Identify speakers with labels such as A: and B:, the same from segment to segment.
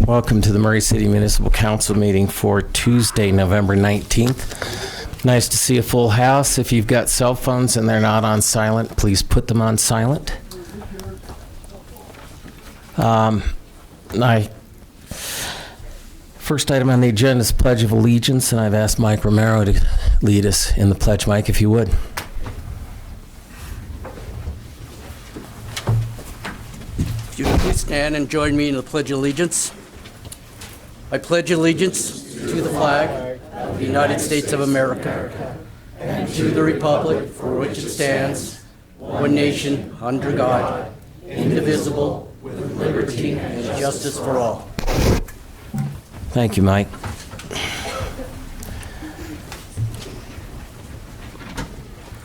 A: Welcome to the Murray City Municipal Council meeting for Tuesday, November 19th. Nice to see a full house. If you've got cell phones and they're not on silent, please put them on silent. First item on the agenda is Pledge of Allegiance, and I've asked Mike Romero to lead us in the pledge. Mike, if you would.
B: Would you please stand and join me in the Pledge of Allegiance? I pledge allegiance to the flag of the United States of America and to the republic for which it stands, one nation, under God, indivisible, with liberty and justice for all.
A: Thank you, Mike.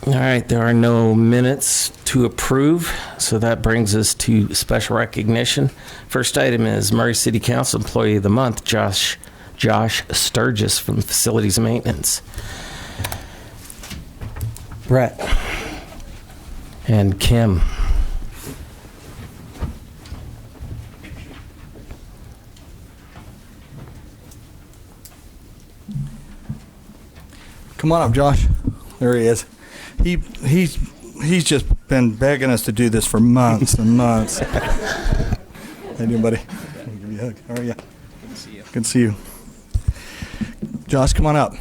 A: All right, there are no minutes to approve, so that brings us to special recognition. First item is Murray City Council Employee of the Month, Josh Sturgis from Facilities Maintenance. Brett and Kim.
C: Come on up, Josh. There he is. He's just been begging us to do this for months and months. How you doing, buddy? Let me give you a hug. How are you? Good to see you. Good to see you. Josh, come on up.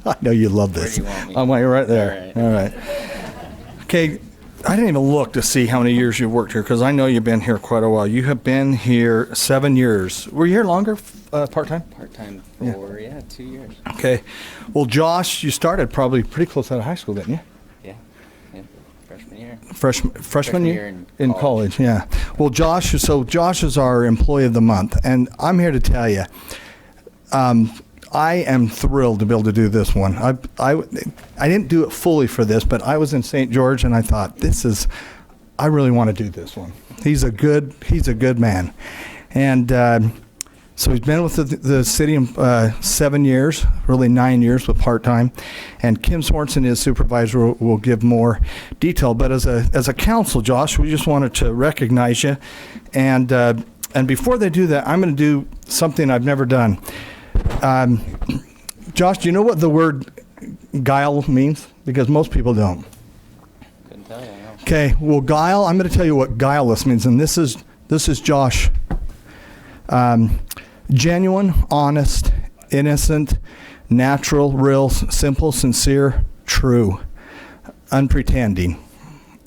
C: I know you love this.
D: Where do you want me?
C: I'm right there. All right. Okay. I didn't even look to see how many years you've worked here because I know you've been here quite a while. You have been here 7 years. Were you here longer, part-time?
D: Part-time for, 2 years.
C: Okay. Well, Josh, you started probably pretty close out of high school, didn't you?
D: Yeah. Freshman year.
C: Freshman year in college, yeah. Well, Josh is our Employee of the Month, and I'm here to tell you, I am thrilled to be able to do this one. I didn't do it fully for this, but I was in St. George and I thought, I really want to do this one. He's a good man. And so he's been with the city 7 years, really 9 years with part-time. And Kim Sorensen, his supervisor, will give more detail. But as a council, Josh, we just wanted to recognize you. And before they do that, I'm going to do something I've never done. Josh, do you know what the word guile means? Because most people don't.
D: Couldn't tell you, no.
C: Okay, well, guile, I'm going to tell you what guileless means, and this is Josh. Genuine, honest, innocent, natural, real, simple, sincere, true, unpretending.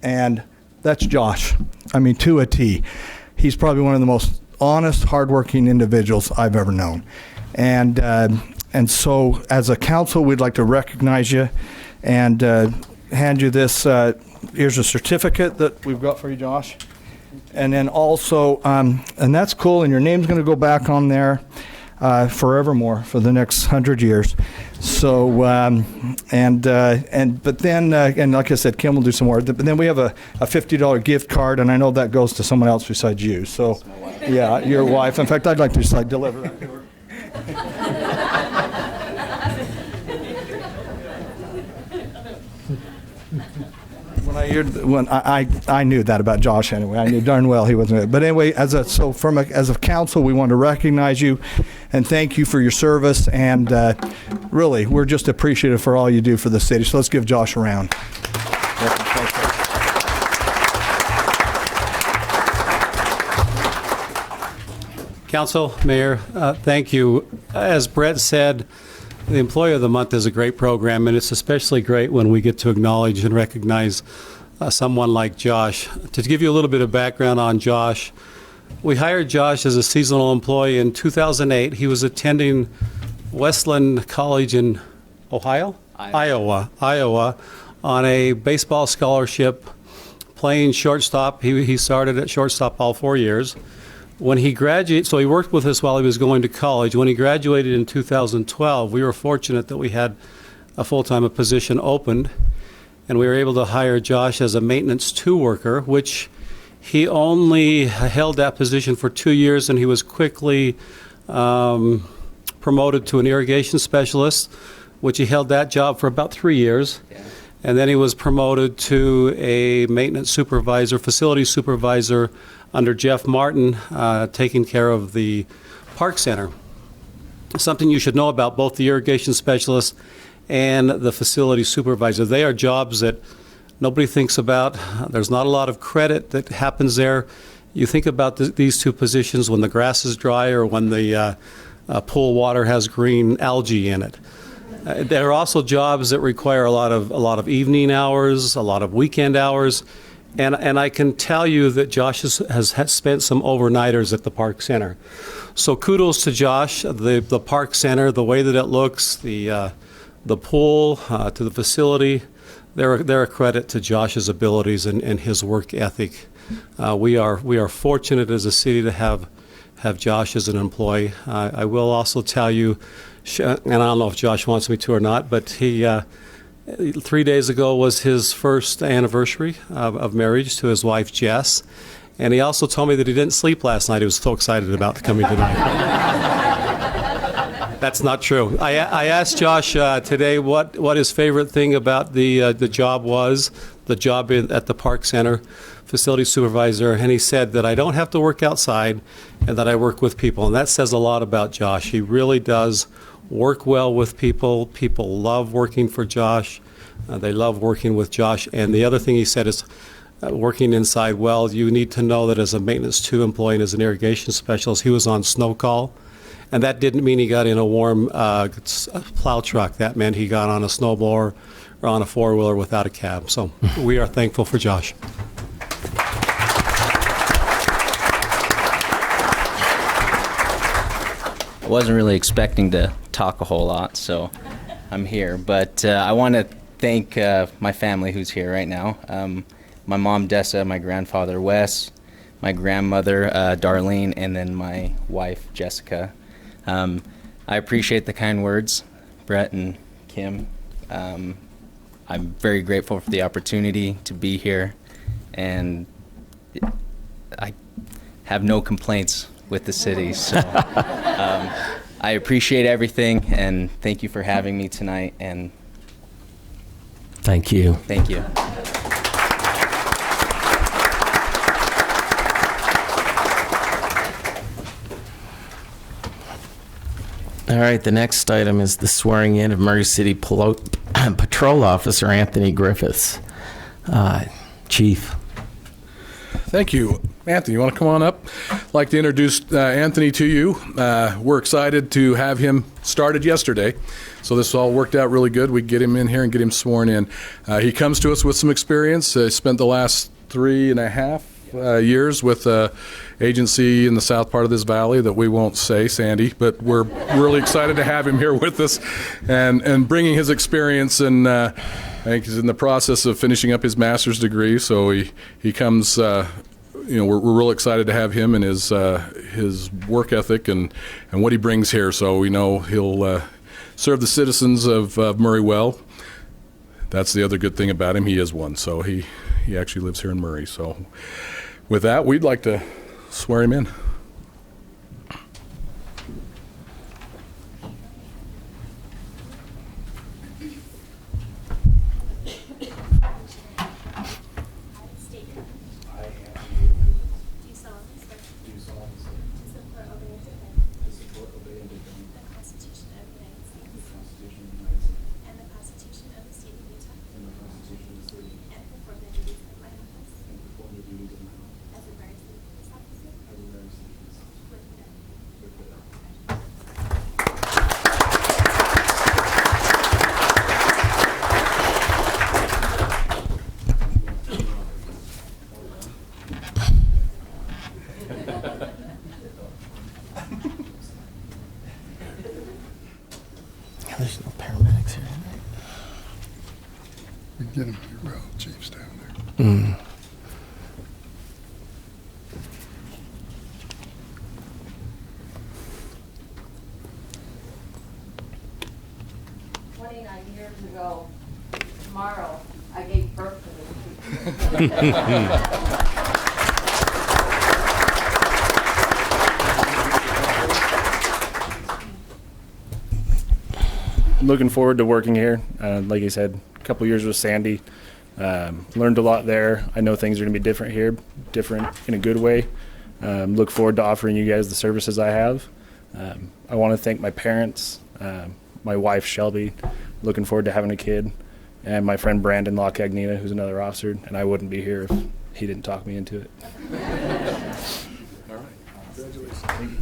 C: And that's Josh. I mean, to a T. He's probably one of the most honest, hardworking individuals I've ever known. And so as a council, we'd like to recognize you and hand you this. Here's a certificate that we've got for you, Josh. And then also, and that's cool, and your name's going to go back on there forevermore for the next 100 years. So, but then, and like I said, Kim will do some more. But then we have a $50 gift card, and I know that goes to someone else besides you. So, yeah, your wife. In fact, I'd like to just deliver that to her. I knew that about Josh anyway. I knew darn well he wasn't. But anyway, as a council, we want to recognize you and thank you for your service. And really, we're just appreciative for all you do for the city. So let's give Josh a round.
E: Council, Mayor, thank you. As Brett said, the Employee of the Month is a great program, and it's especially great when we get to acknowledge and recognize someone like Josh. To give you a little bit of background on Josh, we hired Josh as a seasonal employee in 2008. He was attending Westland College in Iowa, on a baseball scholarship, playing shortstop. He started at shortstop all 4 years. When he graduated, so he worked with us while he was going to college. When he graduated in 2012, we were fortunate that we had a full-time position opened, and we were able to hire Josh as a maintenance 2 worker, which he only held that position for 2 years, and he was quickly promoted to an irrigation specialist, which he held that job for about 3 years.
D: Yeah.
E: And then he was promoted to a maintenance supervisor, facility supervisor under Jeff Martin, taking care of the park center. Something you should know about both the irrigation specialist and the facility supervisor. They are jobs that nobody thinks about. There's not a lot of credit that happens there. You think about these two positions when the grass is dry or when the pool water has green algae in it. There are also jobs that require a lot of evening hours, a lot of weekend hours, and I can tell you that Josh has spent some overnighters at the park center. So kudos to Josh, the park center, the way that it looks, the pool, to the facility. They're a credit to Josh's abilities and his work ethic. We are fortunate as a city to have Josh as an employee. I will also tell you, and I don't know if Josh wants me to or not, but he 3 days ago was his first anniversary of marriage to his wife Jess, and he also told me that he didn't sleep last night. He was so excited about coming tonight. That's not true. I asked Josh today what his favorite thing about the job was, the job at the park center, facility supervisor, and he said that I don't have to work outside and that I work with people, and that says a lot about Josh. He really does work well with people. People love working for Josh. They love working with Josh. And the other thing he said is working inside well, you need to know that as a maintenance 2 employee and as an irrigation specialist, he was on snow call. And that didn't mean he got in a warm plow truck. That meant he got on a snowblower or on a four-wheeler without a cab. So we are thankful for Josh.
D: I wasn't really expecting to talk a whole lot, so I'm here. But I want to thank my family who's here right now. My mom, Dessa, my grandfather, Wes, my grandmother, Darlene, and then my wife, Jessica. I appreciate the kind words, Brett and Kim. I'm very grateful for the opportunity to be here, and I have no complaints with the city. So I appreciate everything, and thank you for having me tonight. And
A: Thank you.
D: thank you.
A: All right, the next item is the swearing in of Murray City Patrol Officer Anthony Griffiths. Chief.
F: Thank you. Anthony, you want to come on up? I'd like to introduce Anthony to you. We're excited to have him started yesterday. So this all worked out really good. We get him in here and get him sworn in. He comes to us with some experience. Spent the last 3.5 years with an agency in the south part of this valley that we won't say, Sandy, but we're really excited to have him here with us and bringing his experience. And I think he's in the process of finishing up his master's degree, so he comes. We're real excited to have him and his work ethic and what he brings here. So we know he'll serve the citizens of Murray well. That's the other good thing about him. He is one. So he actually lives here in Murray. So with that, we'd like to swear him in.
A: There's no paramedics here.
G: We can get him to your chief's down there.
H: 29 years ago, tomorrow, I gave birth to this.
I: Looking forward to working here. Like you said, couple years with Sandy. Learned a lot there. I know things are going to be different here, different in a good way. Look forward to offering you guys the services I have. I want to thank my parents, my wife Shelby, looking forward to having a kid, and my friend Brandon LaCagnina, who's another officer, and I wouldn't be here if he didn't talk me into it.
F: All right. Congratulations. Thank you.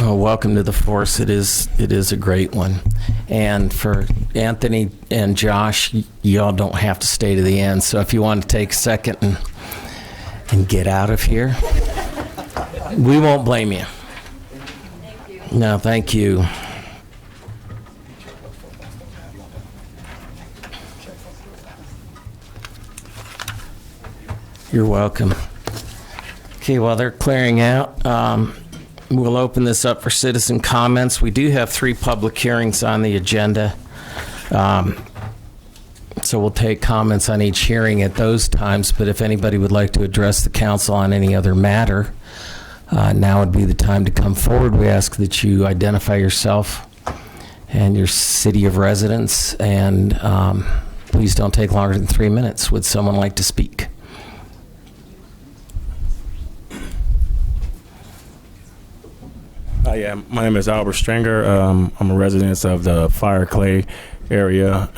A: Oh, welcome to the force. It is a great one. And for Anthony and Josh, y'all don't have to stay to the end. So if you want to take a second and get out of here, we won't blame you.
H: Thank you.
A: No, thank you. You're welcome. Okay, while they're clearing out, we'll open this up for citizen comments. We do have 3 public hearings on the agenda. So we'll take comments on each hearing at those times, but if anybody would like to address the council on any other matter, now would be the time to come forward. We ask that you identify yourself and your city of residence, and please don't take longer than 3 minutes. Would someone like to speak?
J: Yeah, my name is Albert Stringer. I'm a resident of the Fire Clay area.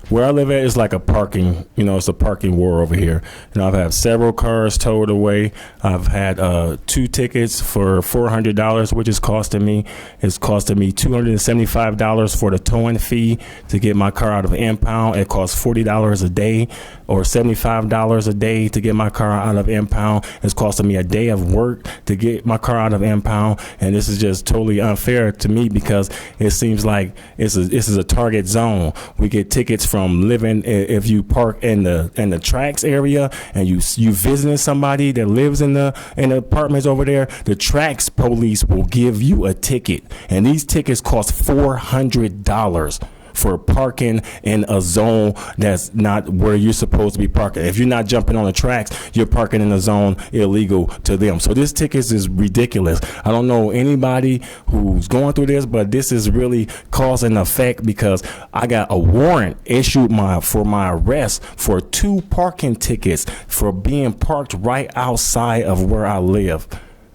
J: Where I live at is like a parking, it's a parking war over here. I've had several cars towed away. I've had 2 tickets for $400, which is costing me. It's costing me $275 for the towing fee to get my car out of impound. It costs $40 a day or $75 a day to get my car out of impound. It's costing me a day of work to get my car out of impound. And this is just totally unfair to me because it seems like this is a target zone. We get tickets from living, if you park in the tracks area and you visiting somebody that lives in the apartments over there, the tracks police will give you a ticket, and these tickets cost $400 for parking in a zone that's not where you're supposed to be parking. If you're not jumping on the tracks, you're parking in a zone illegal to them. So this ticket is ridiculous. I don't know anybody who's going through this, but this is really cause and effect because I got a warrant issued for my arrest for 2 parking tickets for being parked right outside of where I live.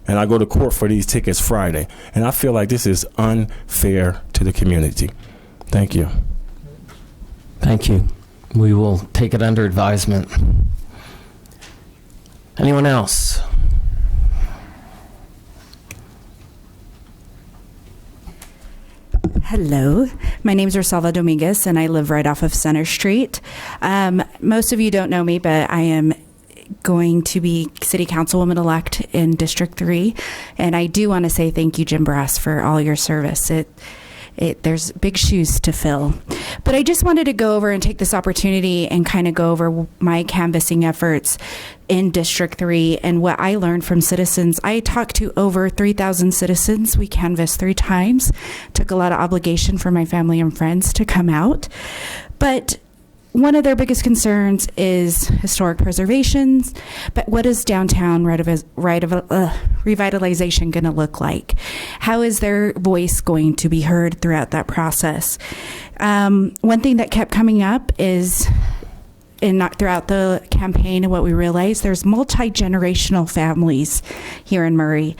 J: And I go to court for these tickets Friday. And I feel like this is unfair to the community. Thank you.
A: Thank you. We will take it under advisement. Anyone else?
K: Hello, my name is Rosalva Dominguez, and I live right off of Center Street. Most of you don't know me, but I am going to be City Councilwoman-elect in District 3, and I do want to say thank you, Jim Brass, for all your service. There's big shoes to fill. But I just wanted to go over and take this opportunity and kind of go over my canvassing efforts in District 3 and what I learned from citizens. I talked to over 3,000 citizens. We canvassed 3 times. Took a lot of obligation for my family and friends to come out. But one of their biggest concerns is historic preservations, but what is downtown revitalization going to look like? How is their voice going to be heard throughout that process? One thing that kept coming up is, throughout the campaign, and what we realized, there's multi-generational families here in Murray.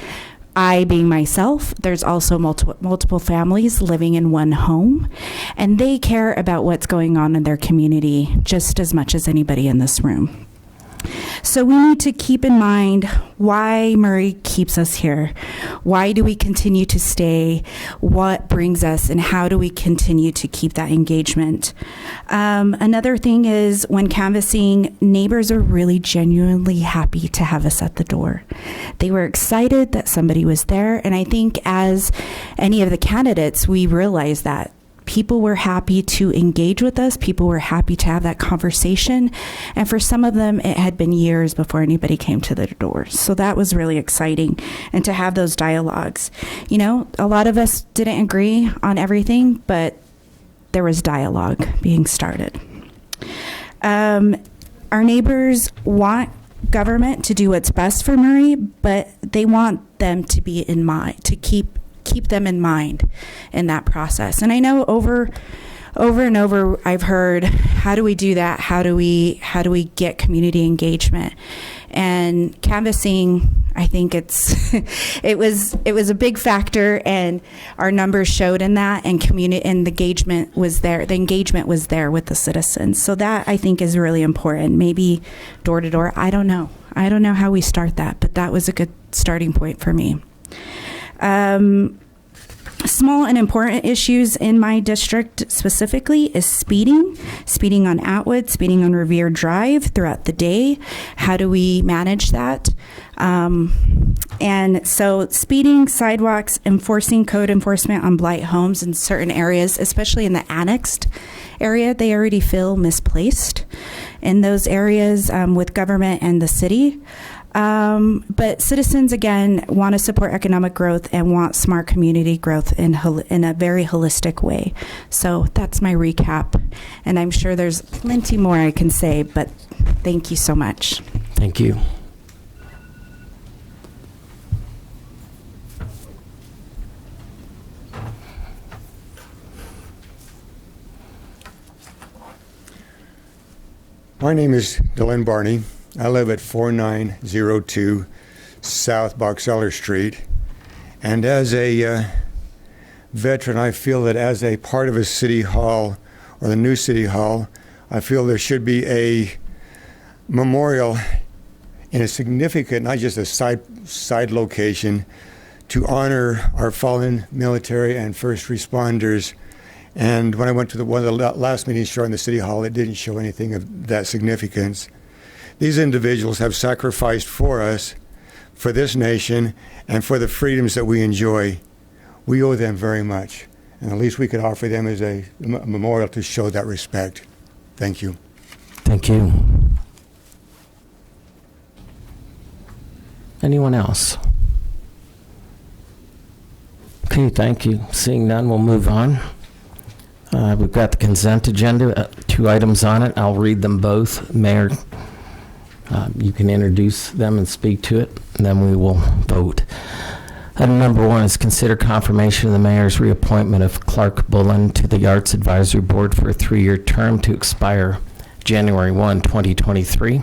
K: I being myself, there's also multiple families living in one home, and they care about what's going on in their community just as much as anybody in this room. So we need to keep in mind why Murray keeps us here. Why do we continue to stay? What brings us, and how do we continue to keep that engagement? Another thing is, when canvassing, neighbors are really genuinely happy to have us at the door. They were excited that somebody was there, and I think as any of the candidates, we realized that people were happy to engage with us. People were happy to have that conversation. And for some of them, it had been years before anybody came to their doors. So that was really exciting. And to have those dialogues. You know, a lot of us didn't agree on everything, but there was dialogue being started. Our neighbors want government to do what's best for Murray, but they want them to be in mind, to keep keep them in mind in that process. And I know over and over I've heard, how do we do that? How do we get community engagement? And canvassing, I think it was a big factor, and our numbers showed in that, and community and the engagement was there. The engagement was there with the citizens. So that, I think, is really important. Maybe door to door. I don't know how we start that, but that was a good starting point for me. Small and important issues in my district specifically is speeding on Atwood, speeding on Revere Drive throughout the day. How do we manage that? And so speeding, sidewalks, enforcing code enforcement on blight homes in certain areas, especially in the annexed area, they already feel misplaced in those areas with government and the city. But citizens, again, want to support economic growth and want smart community growth in a very holistic way. So that's my recap. And I'm sure there's plenty more I can say, but thank you so much.
A: Thank you.
L: My name is Dylan Barney. I live at 4902 South Boxelder Street. And as a veteran, I feel that as a part of a city hall, or the new city hall, I feel there should be a memorial in a significant, not just a side location, to honor our fallen military and first responders. And when I went to one of the last meetings here in the City Hall, it didn't show anything of that significance. These individuals have sacrificed for us, for this nation, and for the freedoms that we enjoy. We owe them very much. And the least we could offer them is a memorial to show that respect. Thank you.
A: Thank you. Anyone else? Okay, thank you. Seeing none, we'll move on. We've got the consent agenda, 2 items on it. I'll read them both. Mayor, you can introduce them and speak to it, and then we will vote. Item number 1 is consider confirmation of the mayor's reappointment of Clark Bullen to the Arts Advisory Board for a 3-year term to expire January 1, 2023.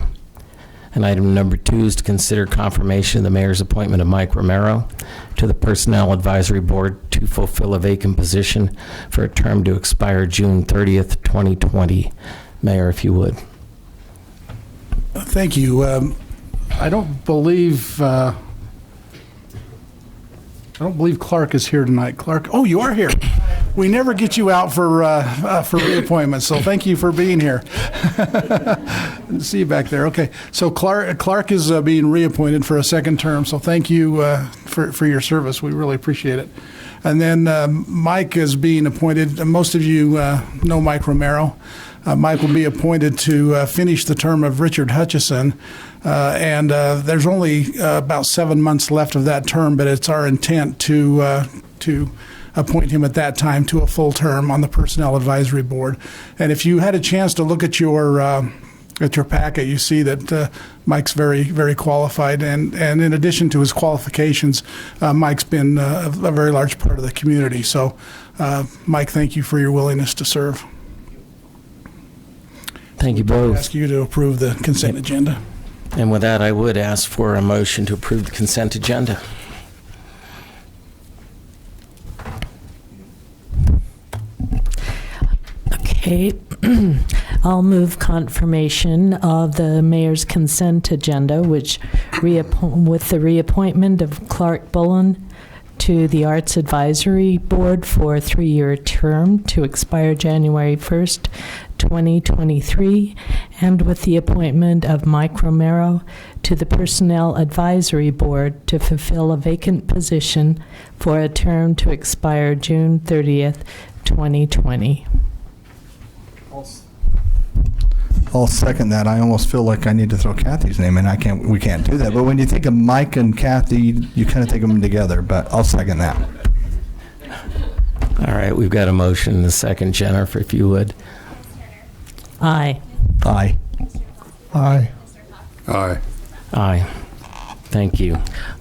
A: And item number 2 is to consider confirmation of the mayor's appointment of Mike Romero to the Personnel Advisory Board to fulfill a vacant position for a term to expire June 30th, 2020. Mayor, if you would.
G: Thank you. I don't believe Clark is here tonight. Clark, oh, you are here. We never get you out for reappointments, so thank you for being here. See you back there. Okay, so Clark is being reappointed for a second term, so thank you for your service. We really appreciate it. And then Mike is being appointed. Most of you know Mike Romero. Mike will be appointed to finish the term of Richard Hutchison. And there's only about 7 months left of that term, but it's our intent to appoint him at that time to a full term on the Personnel Advisory Board. And if you had a chance to look at your packet, you see that Mike's very, very qualified. And in addition to his qualifications, Mike's been a very large part of the community. So, Mike, thank you for your willingness to serve.
A: Thank you both.
G: I ask you to approve the consent agenda.
A: And with that, I would ask for a motion to approve the consent agenda.
M: Okay. I'll move confirmation of the mayor's consent agenda, which with the reappointment of Clark Bullen to the Arts Advisory Board for a 3-year term to expire January 1st, 2023, and with the appointment of Mike Romero to the Personnel Advisory Board to fulfill a vacant position for a term to expire June 30th, 2020.
C: I'll second that. I almost feel like I need to throw Kathy's name in. We can't do that. But when you think of Mike and Kathy, you kind of think of them together. But I'll second that.
A: All right, we've got a motion and a second. Jennifer, if you would.
M: Aye.
C: Aye.
G: Aye.
F: Aye.
A: Aye. Thank you.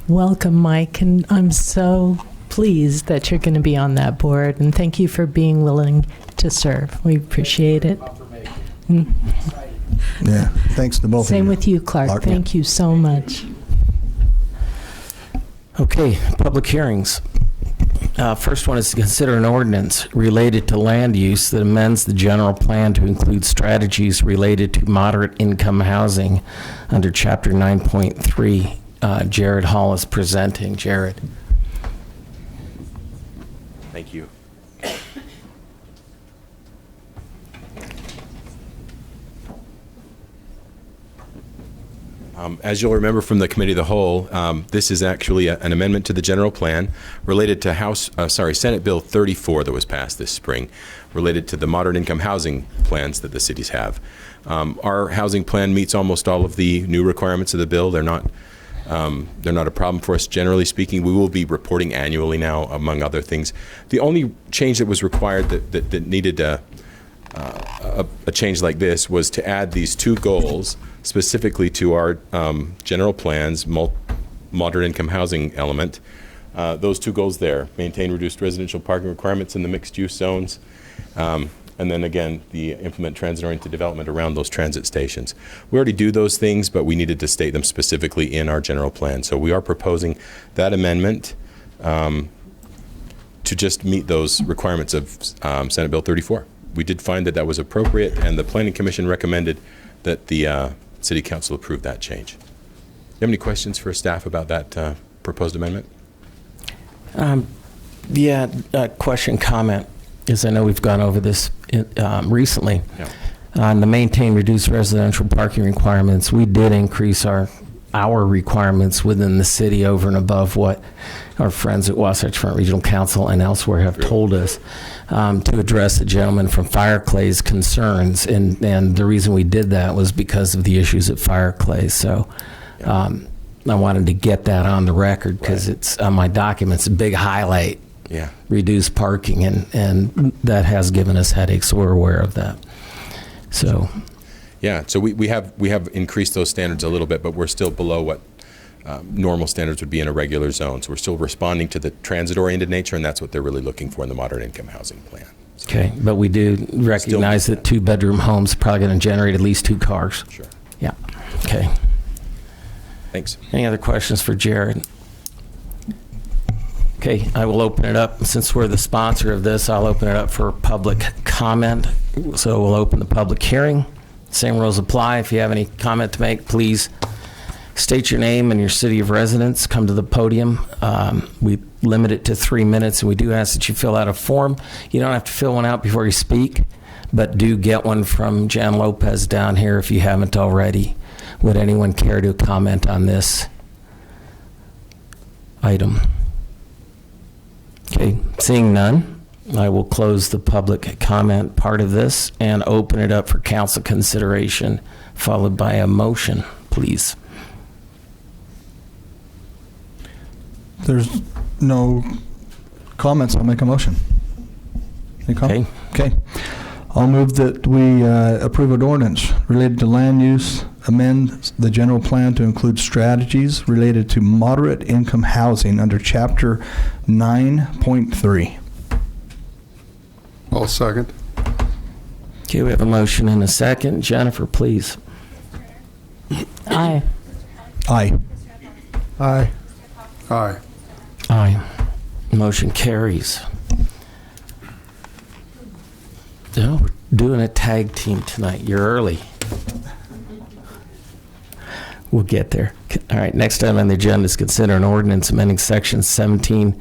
M: Welcome, Mike, and I'm so pleased that you're going to be on that board, and thank you for being willing to serve. We appreciate it.
C: Yeah, thanks to both of you.
M: Same with you, Clark. Thank you so much.
A: Okay, public hearings. First one is to consider an ordinance related to land use that amends the general plan to include strategies related to moderate income housing under Chapter 9.3. Jared Hall is presenting. Jared.
N: Thank you. As you'll remember from the Committee of the Whole, this is actually an amendment to the general plan related to Senate Bill 34 that was passed this spring, related to the moderate income housing plans that the cities have. Our housing plan meets almost all of the new requirements of the bill. They're not a problem for us, generally speaking. We will be reporting annually now, among other things. The only change that was required that needed a change like this was to add these two goals specifically to our general plan's moderate income housing element. Those two goals there: maintain reduced residential parking requirements in the mixed use zones, and then again, implement transit-oriented development around those transit stations. We already do those things, but we needed to state them specifically in our general plan. So we are proposing that amendment to just meet those requirements of Senate Bill 34. We did find that was appropriate, and the Planning Commission recommended that the City Council approve that change. Do you have any questions for staff about that proposed amendment?
A: Question, comment, is I know we've gone over this recently.
N: Yeah.
A: On the maintain reduced residential parking requirements, we did increase our requirements within the city over and above what our friends at Wasatch Front Regional Council and elsewhere have told us, to address the gentleman from Fireclay's concerns. And the reason we did that was because of the issues at Fireclay. So I wanted to get that on the record because it's on my documents, a big highlight.
N: Yeah.
A: Reduced parking, and that has given us headaches, so we're aware of that. So
N: yeah, so we have increased those standards a little bit, but we're still below what normal standards would be in a regular zone. So we're still responding to the transit-oriented nature, and that's what they're really looking for in the moderate income housing plan. So
A: okay, but we do recognize that two-bedroom homes probably going to generate at least 2 cars.
N: Sure.
A: Yeah. Okay.
N: Thanks.
A: Any other questions for Jared? Okay, I will open it up. Since we're the sponsor of this, I'll open it up for public comment. So we'll open the public hearing. Same rules apply. If you have any comment to make, please state your name and your city of residence. Come to the podium. We limit it to 3 minutes, and we do ask that you fill out a form. You don't have to fill one out before you speak, but do get one from Jan Lopez down here if you haven't already. Would anyone care to comment on this item? Okay, seeing none, I will close the public comment part of this and open it up for council consideration, followed by a motion, please.
C: There's no comments. I'll make a motion. Any comment? Okay. I'll move that we approve an ordinance related to land use, amend the general plan to include strategies related to moderate income housing under Chapter 9.3.
O: I'll second.
A: Okay, we have a motion and a second. Jennifer, please.
M: Aye.
C: Aye.
O: Aye. Aye.
A: Aye. Motion carries. No, we're doing a tag team tonight. You're early. We'll get there. All right, next item on the agenda is consider an ordinance amending section 17.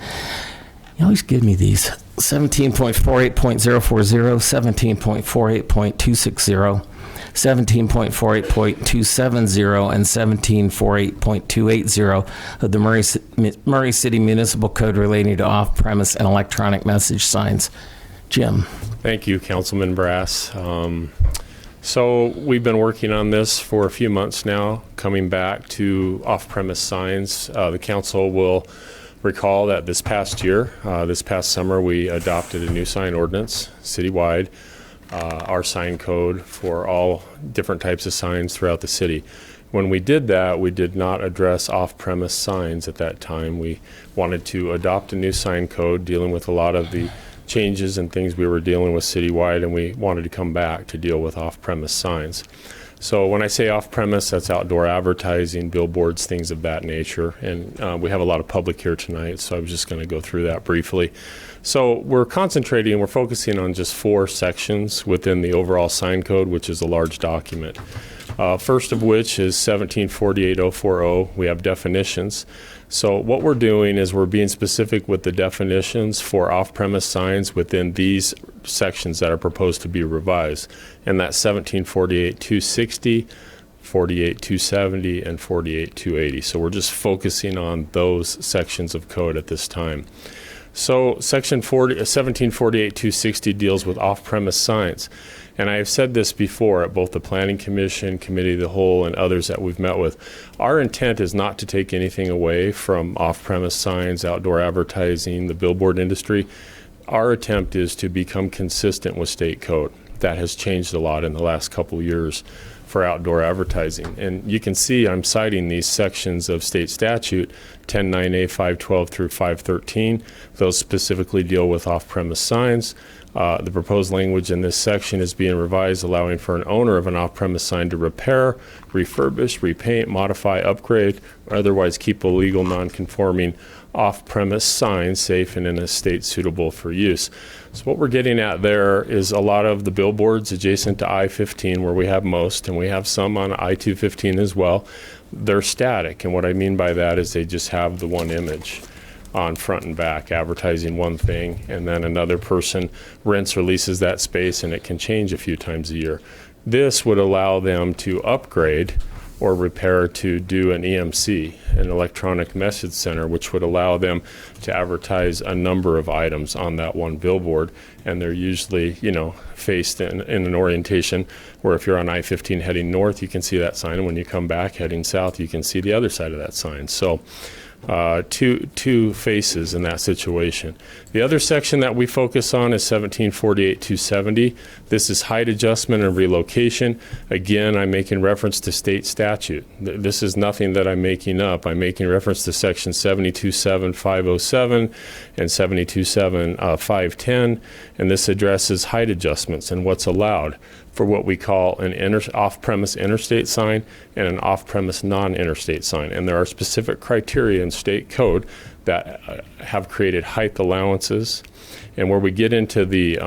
A: You always give me these. 17.48.040, 17.48.260, 17.48.270, and 17.48.280 of the Murray City Municipal Code relating to off-premise and electronic message signs. Jim.
P: Thank you, Councilman Brass. So we've been working on this for a few months now, coming back to off-premise signs. The council will recall that this past year, this past summer, we adopted a new sign ordinance citywide, our sign code for all different types of signs throughout the city. When we did that, we did not address off-premise signs at that time. We wanted to adopt a new sign code dealing with a lot of the changes and things we were dealing with citywide, and we wanted to come back to deal with off-premise signs. So when I say off-premise, that's outdoor advertising, billboards, things of that nature. And we have a lot of public here tonight, so I was just going to go through that briefly. So we're concentrating, we're focusing on just 4 sections within the overall sign code, which is a large document. First of which is 1748-040. We have definitions. So what we're doing is we're being specific with the definitions for off-premise signs within these sections that are proposed to be revised. And that's 1748-260, 48-270, and 48-280. So we're just focusing on those sections of code at this time. So section 1748-260 deals with off-premise signs. And I have said this before at both the Planning Commission, Committee of the Whole, and others that we've met with. Our intent is not to take anything away from off-premise signs, outdoor advertising, the billboard industry. Our attempt is to become consistent with state code. That has changed a lot in the last couple years for outdoor advertising. And you can see I'm citing these sections of state statute, 109A 512 through 513. Those specifically deal with off-premise signs. The proposed language in this section is being revised, allowing for an owner of an off-premise sign to repair, refurbish, repaint, modify, upgrade, or otherwise keep a legal non-conforming off-premise sign safe and in a state suitable for use. So what we're getting at there is a lot of the billboards adjacent to I-15, where we have most, and we have some on I-215 as well. They're static, and what I mean by that is they just have the one image on front and back, advertising one thing, and then another person rents or leases that space, and it can change a few times a year. This would allow them to upgrade or repair to do an EMC, an electronic message center, which would allow them to advertise a number of items on that one billboard. And they're usually, faced in an orientation where if you're on I-15 heading north, you can see that sign. And when you come back heading south, you can see the other side of that sign. So two faces in that situation. The other section that we focus on is 1748-270. This is height adjustment and relocation. Again, I'm making reference to state statute. This is nothing that I'm making up. I'm making reference to section 72.7.507 and 72.7.510, and this addresses height adjustments and what's allowed for what we call an off-premise interstate sign and an off-premise non-interstate sign. And there are specific criteria in state code that have created height allowances. And where we get into this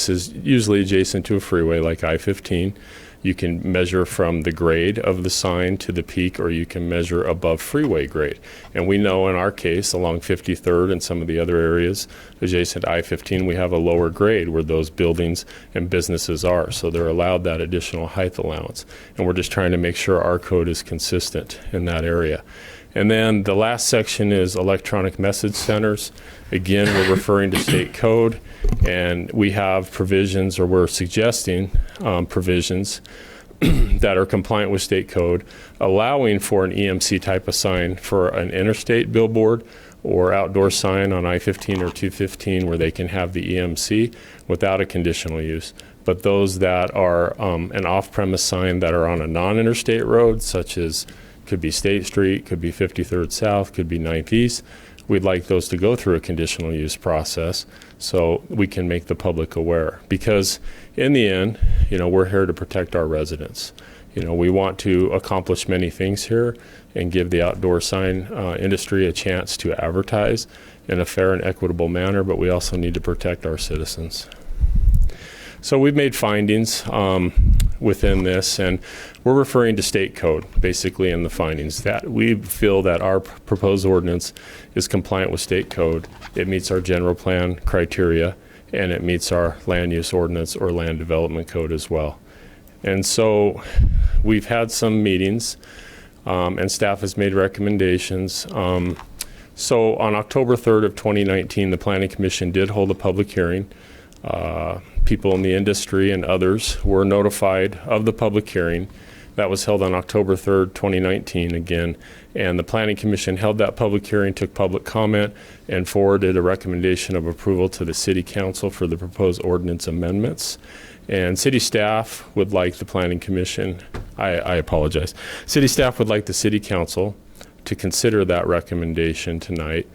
P: is usually adjacent to a freeway like I-15. You can measure from the grade of the sign to the peak, or you can measure above freeway grade. And we know in our case, along 53rd and some of the other areas adjacent to I-15, we have a lower grade where those buildings and businesses are. So they're allowed that additional height allowance. And we're just trying to make sure our code is consistent in that area. And then the last section is electronic message centers. Again, we're referring to state code, and we have provisions, or we're suggesting provisions that are compliant with state code, allowing for an EMC type of sign for an interstate billboard or outdoor sign on I-15 or 215 where they can have the EMC without a conditional use. But those that are an off-premise sign that are on a non-interstate road, such as could be State Street, could be 53rd South, could be 9th East, we'd like those to go through a conditional use process so we can make the public aware. Because in the end, we're here to protect our residents. We want to accomplish many things here and give the outdoor sign industry a chance to advertise in a fair and equitable manner, but we also need to protect our citizens. So we've made findings within this, and we're referring to state code basically in the findings, that we feel that our proposed ordinance is compliant with state code. It meets our general plan criteria, and it meets our land use ordinance or land development code as well. And so we've had some meetings, and staff has made recommendations. So on October 3rd of 2019, the Planning Commission did hold a public hearing. People in the industry and others were notified of the public hearing. That was held on October 3rd, 2019 again, and the Planning Commission held that public hearing, took public comment, and forwarded a recommendation of approval to the City Council for the proposed ordinance amendments. And City staff would like the Planning Commission, I apologize, City staff would like the City Council to consider that recommendation tonight,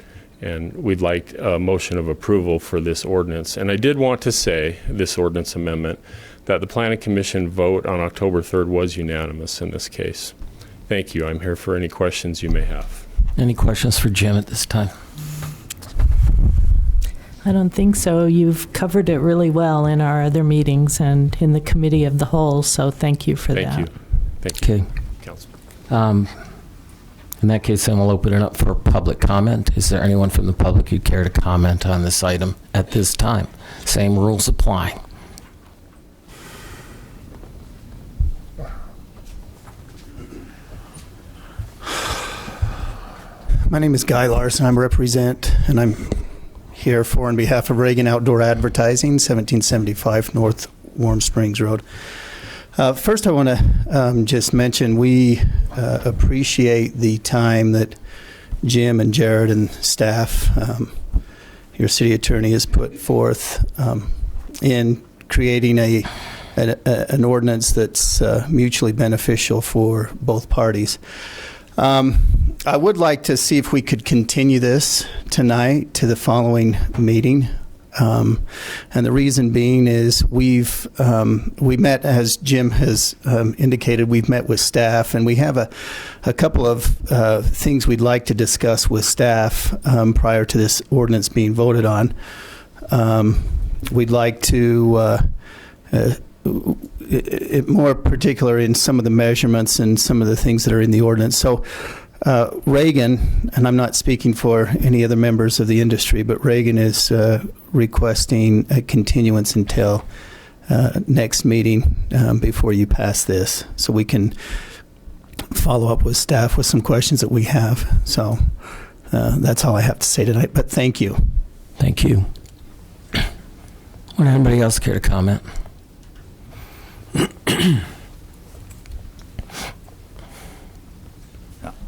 P: and we'd like a motion of approval for this ordinance. And I did want to say, this ordinance amendment, that the Planning Commission vote on October 3rd was unanimous in this case. Thank you. I'm here for any questions you may have.
A: Any questions for Jim at this time?
M: I don't think so. You've covered it really well in our other meetings and in the committee of the whole, so thank you for that.
P: Thank you. Thank you,
A: Okay.
P: Council.
A: In that case, then we'll open it up for public comment. Is there anyone from the public who'd care to comment on this item at this time? Same rules apply.
Q: My name is Guy Larson. I'm and I'm here for on behalf of Reagan Outdoor Advertising, 1775 North Warm Springs Road. First, I want to just mention we appreciate the time that Jim and Jared and staff, your city attorney, has put forth in creating an ordinance that's mutually beneficial for both parties. I would like to see if we could continue this tonight to the following meeting. And the reason being is we met, as Jim has indicated, we've met with staff, and we have a couple of things we'd like to discuss with staff prior to this ordinance being voted on. We'd like to more particular in some of the measurements and some of the things that are in the ordinance. So Reagan, and I'm not speaking for any other members of the industry, but Reagan is requesting a continuance until next meeting before you pass this, so we can follow up with staff with some questions that we have. So that's all I have to say tonight, but thank you.
A: Thank you. Would anybody else care to comment?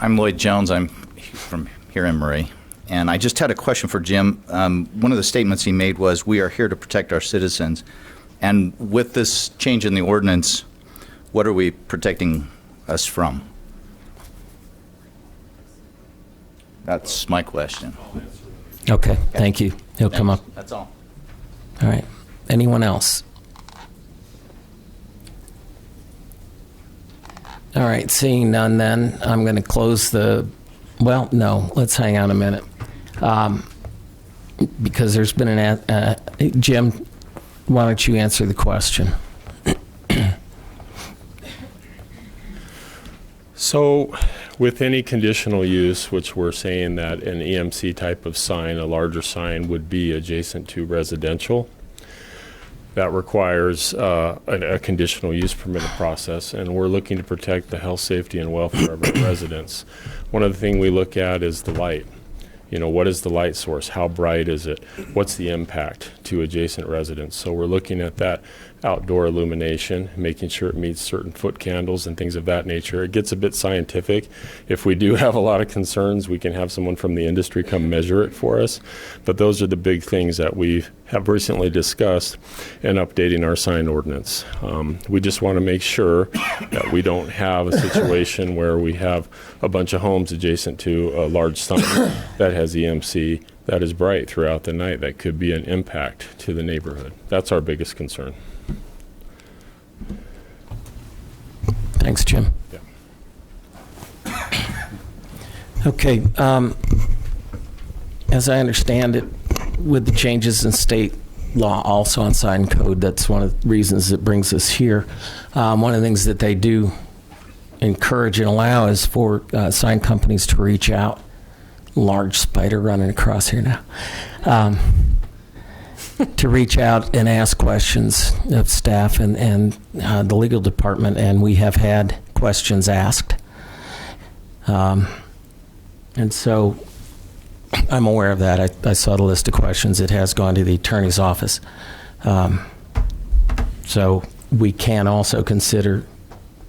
R: I'm Lloyd Jones. I'm from here in Murray. And I just had a question for Jim. One of the statements he made was, we are here to protect our citizens. And with this change in the ordinance, what are we protecting us from? That's my question.
A: Okay, thank you. He'll come up.
R: That's all.
A: All right. Anyone else? All right, seeing none then, I'm going to close well, no, let's hang on a minute. Because there's been Jim, why don't you answer the question?
P: So with any conditional use, which we're saying that an EMC type of sign, a larger sign, would be adjacent to residential, that requires a conditional use permit process, and we're looking to protect the health, safety, and welfare of our residents. One of the things we look at is the light. You know, what is the light source? How bright is it? What's the impact to adjacent residents? So we're looking at that outdoor illumination, making sure it meets certain foot candles and things of that nature. It gets a bit scientific. If we do have a lot of concerns, we can have someone from the industry come measure it for us. But those are the big things that we have recently discussed in updating our sign ordinance. We just want to make sure that we don't have a situation where we have a bunch of homes adjacent to a large sign that has EMC that is bright throughout the night. That could be an impact to the neighborhood. That's our biggest concern.
A: Thanks, Jim.
P: Yeah.
A: Okay. As I understand it, with the changes in state law also on sign code, that's one of the reasons it brings us here. One of the things that they do encourage and allow is for sign companies to reach out. Large spider running across here now. To reach out and ask questions of staff and the legal department, and we have had questions asked. And so I'm aware of that. I saw the list of questions. It has gone to the attorney's office. So we can also consider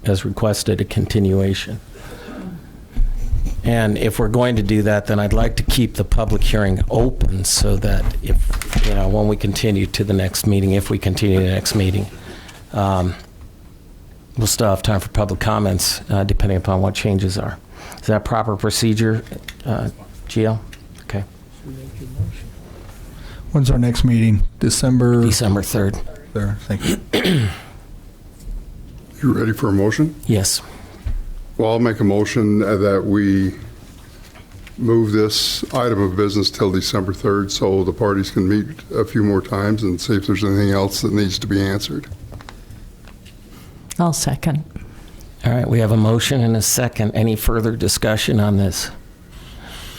A: as requested, a continuation. And if we're going to do that, then I'd like to keep the public hearing open so that if, when we continue to the next meeting, if we continue to the next meeting, we'll still have time for public comments, depending upon what changes are. Is that proper procedure, GL? Okay.
C: When's our next meeting? December
A: 3rd.
C: There, thank you.
O: You ready for a motion?
A: Yes.
O: Well, I'll make a motion that we move this item of business till December 3rd so the parties can meet a few more times and see if there's anything else that needs to be answered.
M: I'll second.
A: All right, we have a motion and a second. Any further discussion on this?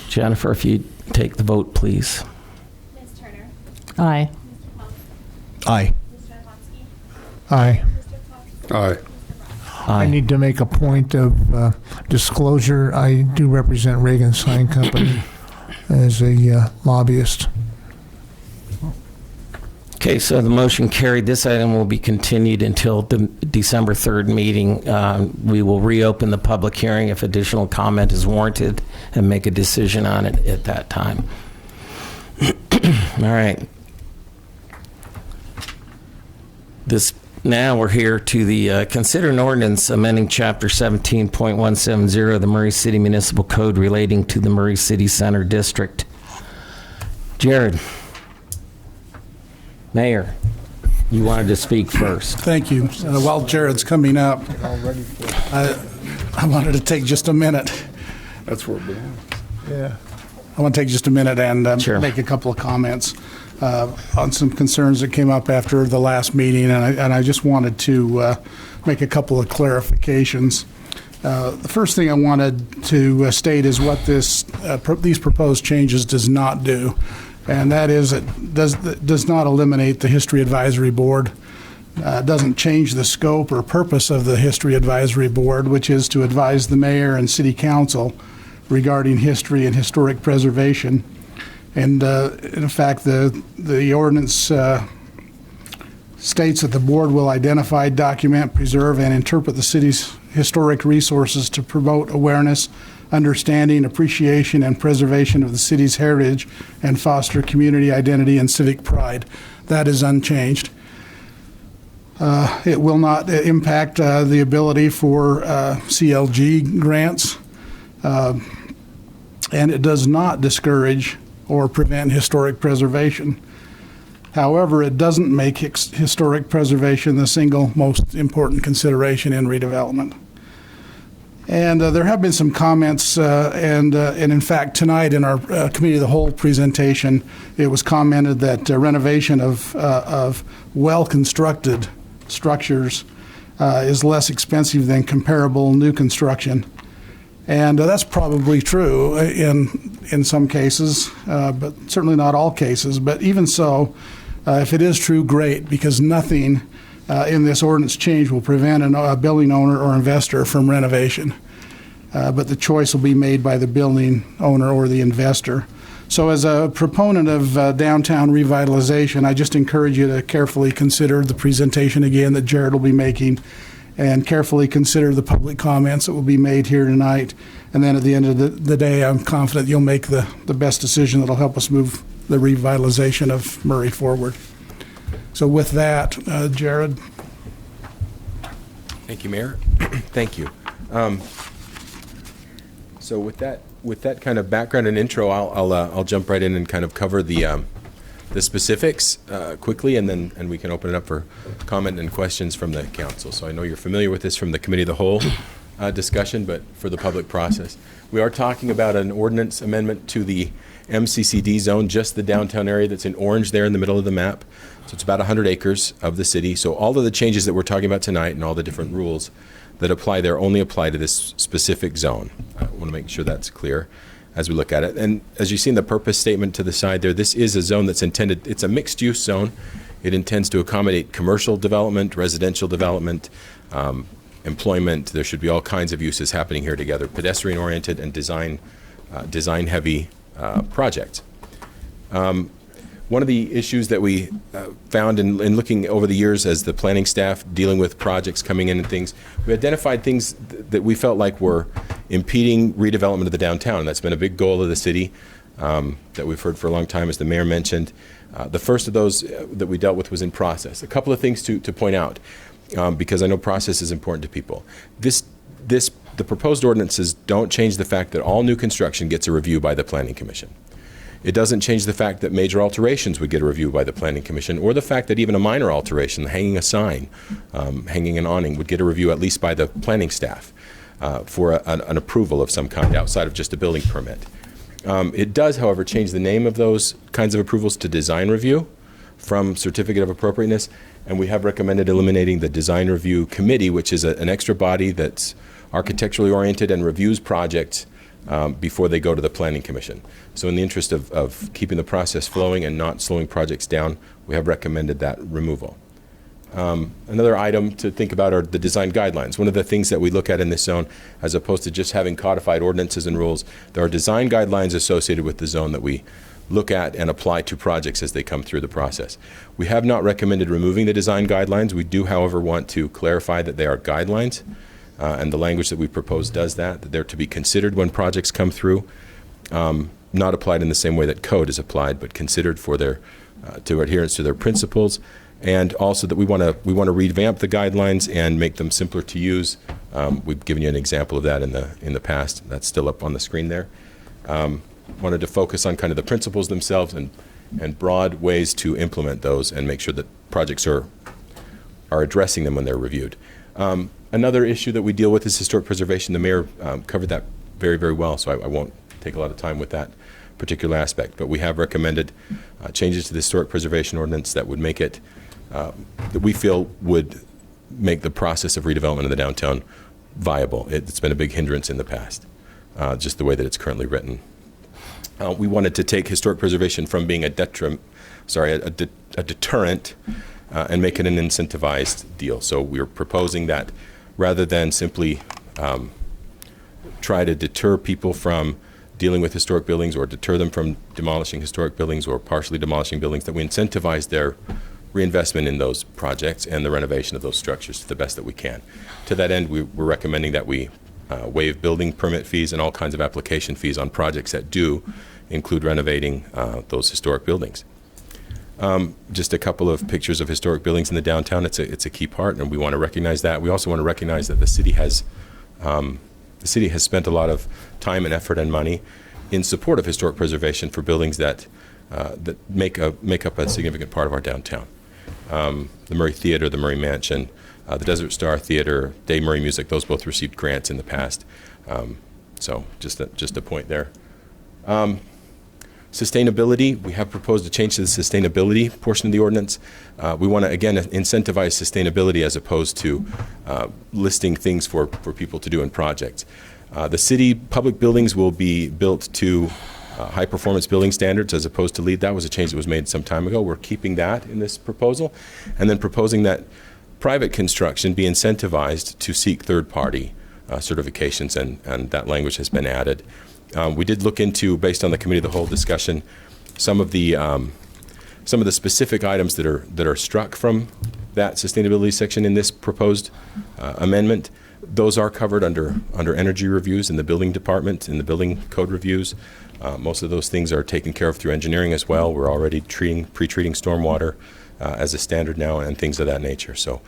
A: Jennifer, if you take the vote, please.
H: Ms. Turner?
M: Aye.
H: Mr. Pump?
C: Aye.
H: Mr. Adamski?
O: Aye.
H: Mr. Cox?
O: Aye.
S: I need to make a point of disclosure. I do represent Reagan Sign Company as a lobbyist.
A: Okay, so the motion carried. This item will be continued until the December 3rd meeting. We will reopen the public hearing if additional comment is warranted and make a decision on it at that time. All right. Now we're here to the consider an ordinance amending Chapter 17.170 of the Murray City Municipal Code relating to the Murray City Center District. Jared, Mayor, you wanted to speak first.
G: Thank you. While Jared's coming up, I wanted to take just a minute.
O: That's where it belongs.
G: Yeah. I want to take just a minute and
A: Sure.
G: make a couple of comments on some concerns that came up after the last meeting, and I just wanted to make a couple of clarifications. The first thing I wanted to state is what these proposed changes does not do, and that is it does not eliminate the History Advisory Board. Doesn't change the scope or purpose of the History Advisory Board, which is to advise the mayor and city council regarding history and historic preservation. And in fact, the ordinance states that the board will identify, document, preserve, and interpret the city's historic resources to promote awareness, understanding, appreciation, and preservation of the city's heritage and foster community identity and civic pride. That is unchanged. It will not impact the ability for CLG grants, and it does not discourage or prevent historic preservation. However, it doesn't make historic preservation the single most important consideration in redevelopment. And there have been some comments, and in fact, tonight in our Committee of the Whole presentation, it was commented that renovation of well-constructed structures is less expensive than comparable new construction. And that's probably true in some cases, but certainly not all cases. But even so, if it is true, great, because nothing in this ordinance change will prevent a building owner or investor from renovation. But the choice will be made by the building owner or the investor. So as a proponent of downtown revitalization, I just encourage you to carefully consider the presentation again that Jared will be making, and carefully consider the public comments that will be made here tonight. And then at the end of the day, I'm confident you'll make the best decision that will help us move the revitalization of Murray forward. So with that, Jared.
N: Thank you, Mayor. Thank you. So with that kind of background and intro, I'll jump right in and kind of cover the specifics quickly, and we can open it up for comment and questions from the council. So I know you're familiar with this from the Committee of the Whole discussion, but for the public process, we are talking about an ordinance amendment to the MCCD zone, just the downtown area that's in orange there in the middle of the map. So it's about 100 acres of the city. So all of the changes that we're talking about tonight and all the different rules that apply there only apply to this specific zone. I want to make sure that's clear as we look at it. And as you see in the purpose statement to the side there, this is a zone that's intended, it's a mixed use zone. It intends to accommodate commercial development, residential development, employment. There should be all kinds of uses happening here together, pedestrian oriented and design heavy project. One of the issues that we found in looking over the years as the planning staff dealing with projects coming in and things, we identified things that we felt like were impeding redevelopment of the downtown. And that's been a big goal of the city that we've heard for a long time, as the mayor mentioned. The first of those that we dealt with was in process. A couple of things to point out, because I know process is important to people. The proposed ordinances don't change the fact that all new construction gets a review by the Planning Commission. It doesn't change the fact that major alterations would get a review by the Planning Commission, or the fact that even a minor alteration, hanging a sign, hanging an awning, would get a review at least by the planning staff for an approval of some kind outside of just a building permit. It does, however, change the name of those kinds of approvals to design review from certificate of appropriateness, and we have recommended eliminating the design review committee, which is an extra body that's architecturally oriented and reviews projects before they go to the Planning Commission. So in the interest of keeping the process flowing and not slowing projects down, we have recommended that removal. Another item to think about are the design guidelines. One of the things that we look at in this zone, as opposed to just having codified ordinances and rules, there are design guidelines associated with the zone that we look at and apply to projects as they come through the process. We have not recommended removing the design guidelines. We do, however, want to clarify that they are guidelines, and the language that we propose does that they're to be considered when projects come through, not applied in the same way that code is applied, but considered for their to adherence to their principles, and also that we want to revamp the guidelines and make them simpler to use. We've given you an example of that in the past. That's still up on the screen there. Wanted to focus on kind of the principles themselves and broad ways to implement those and make sure that projects are addressing them when they're reviewed. Another issue that we deal with is historic preservation. The mayor covered that very, very well, so I won't take a lot of time with that particular aspect. But we have recommended changes to the historic preservation ordinance that would make it, that we feel would make the process of redevelopment of the downtown viable. It's been a big hindrance in the past, just the way that it's currently written. We wanted to take historic preservation from being a deterrent and make it an incentivized deal. So we're proposing that rather than simply try to deter people from dealing with historic buildings or deter them from demolishing historic buildings or partially demolishing buildings, that we incentivize their reinvestment in those projects and the renovation of those structures to the best that we can. To that end, we're recommending that we waive building permit fees and all kinds of application fees on projects that do include renovating those historic buildings. Just a couple of pictures of historic buildings in the downtown. It's a key part, and we want to recognize that. We also want to recognize that the city has spent a lot of time and effort and money in support of historic preservation for buildings that make up a significant part of our downtown. The Murray Theater, the Murray Mansion, the Desert Star Theater, Dave Murray Music, those both received grants in the past. So just a point there. Sustainability, we have proposed a change to the sustainability portion of the ordinance. We want to, again, incentivize sustainability as opposed to listing things for people to do in projects. The city public buildings will be built to high-performance building standards as opposed to LEED. That was a change that was made some time ago. We're keeping that in this proposal, and then proposing that private construction be incentivized to seek third-party certifications, and that language has been added. We did look into, based on the committee of the whole discussion, some of the specific items that are struck from that sustainability section in this proposed amendment. Those are covered under energy reviews in the building department, in the building code reviews. Most of those things are taken care of through engineering as well. We're already pre-treating stormwater as a standard now and things of that nature. So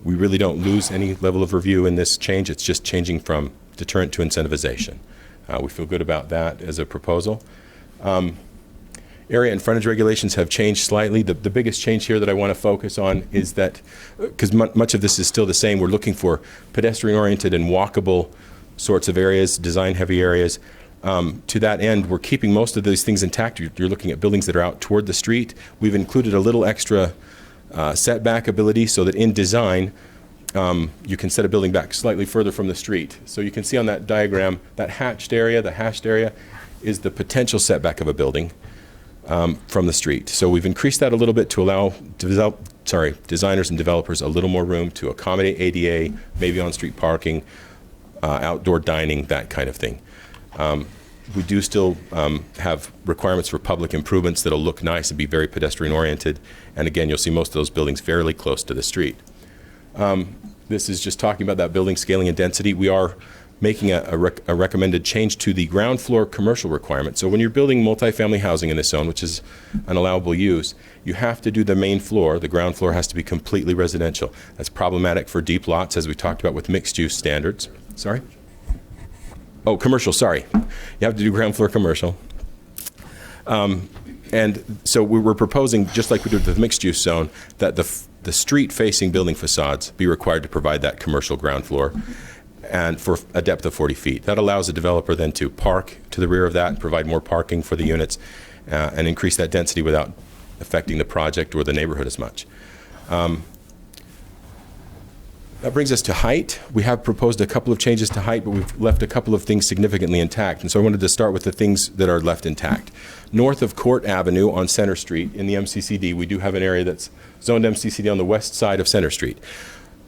N: we really don't lose any level of review in this change. It's just changing from deterrent to incentivization. We feel good about that as a proposal. Area and frontage regulations have changed slightly. The biggest change here that I want to focus on is that, because much of this is still the same, we're looking for pedestrian-oriented and walkable sorts of areas, design-heavy areas. To that end, we're keeping most of these things intact. You're looking at buildings that are out toward the street. We've included a little extra setback ability so that in design, you can set a building back slightly further from the street. So you can see on that diagram, that hashed area is the potential setback of a building from the street. So we've increased that a little bit to allow designers and developers a little more room to accommodate ADA, maybe on-street parking, outdoor dining, that kind of thing. we do still have requirements for public improvements that'll look nice and be very pedestrian oriented. And again, you'll see most of those buildings fairly close to the street. This is just talking about that building scaling and density. We are making a recommended change to the ground floor commercial requirement. So when you're building multifamily housing in this zone, which is an allowable use, you have to do the main floor. The ground floor has to be completely residential. That's problematic for deep lots, as we talked about with mixed use standards. Sorry? Oh, commercial, sorry. You have to do ground floor commercial. And so we were proposing, just like we did with the mixed use zone, that the street facing building facades be required to provide that commercial ground floor, and for a depth of 40 feet. That allows the developer then to park to the rear of that and provide more parking for the units and increase that density without affecting the project or the neighborhood as much. That brings us to height. We have proposed a couple of changes to height, but we've left a couple of things significantly intact. And so I wanted to start with the things that are left intact. North of Court Avenue on Center Street in the MCCD, we do have an area that's zoned MCCD on the west side of Center Street.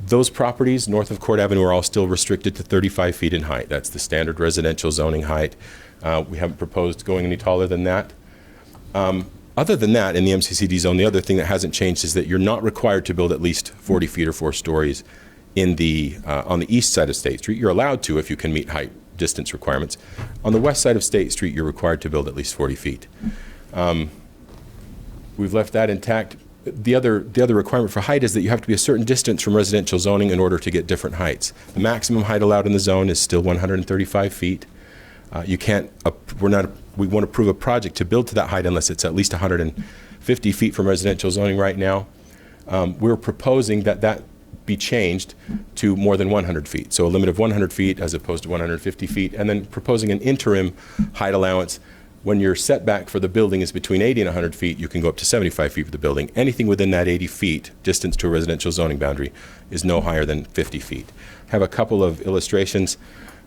N: Those properties north of Court Avenue are all still restricted to 35 feet in height. That's the standard residential zoning height. We haven't proposed going any taller than that. Other than that, in the MCCD zone, the other thing that hasn't changed is that you're not required to build at least 40 feet or 4 stories in the on the east side of State Street. You're allowed to if you can meet height distance requirements. On the west side of State Street, you're required to build at least 40 feet. We've left that intact. The other requirement for height is that you have to be a certain distance from residential zoning in order to get different heights. The maximum height allowed in the zone is still 135 feet. You can't. We won't approve a project to build to that height unless it's at least 150 feet from residential zoning right now. We're proposing that be changed to more than 100 feet. So a limit of 100 feet as opposed to 150 feet, and then proposing an interim height allowance. When your setback for the building is between 80 and 100 feet, you can go up to 75 feet for the building. Anything within that 80 feet distance to a residential zoning boundary is no higher than 50 feet. I have a couple of illustrations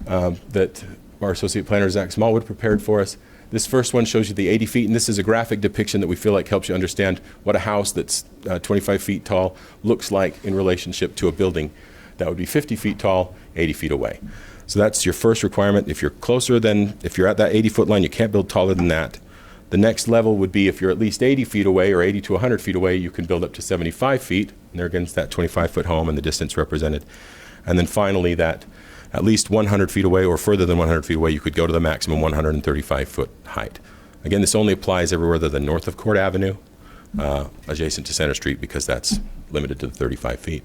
N: that our associate planner, Zach Smallwood, prepared for us. This first one shows you the 80 feet, and this is a graphic depiction that we feel like helps you understand what a house that's 25 feet tall looks like in relationship to a building that would be 50 feet tall, 80 feet away. So that's your first requirement. If you're if you're at that 80-foot line, you can't build taller than that. The next level would be if you're at least 80 feet away or 80 to 100 feet away, you can build up to 75 feet. And there again, it's that 25-foot home and the distance represented. And then finally, that at least 100 feet away or further than 100 feet away, you could go to the maximum 135-foot height. Again, this only applies everywhere other than north of Court Avenue, adjacent to Center Street, because that's limited to the 35 feet.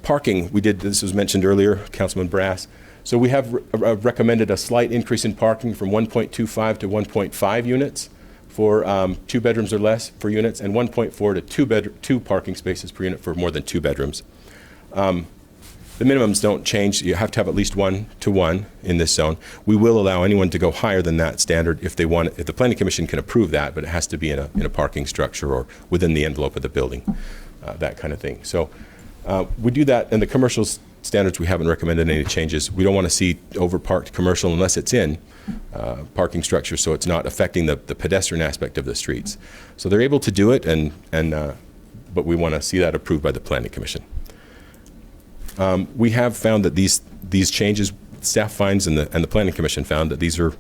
N: Parking, this was mentioned earlier, Councilman Brass. So we have recommended a slight increase in parking from 1.25 to 1.5 units for 2 bedrooms or less for units, and 1.4 to 2 parking spaces per unit for more than 2 bedrooms. The minimums don't change. You have to have at least 1-to-1 in this zone. We will allow anyone to go higher than that standard if they want. If the Planning Commission can approve that, but it has to be in a parking structure or within the envelope of the building, that kind of thing. So we do that in the commercial standards. We haven't recommended any changes. We don't want to see overparked commercial unless it's in parking structure, so it's not affecting the pedestrian aspect of the streets. So they're able to do it, but we want to see that approved by the Planning Commission. We have found that these changes, staff finds and the Planning Commission found that these are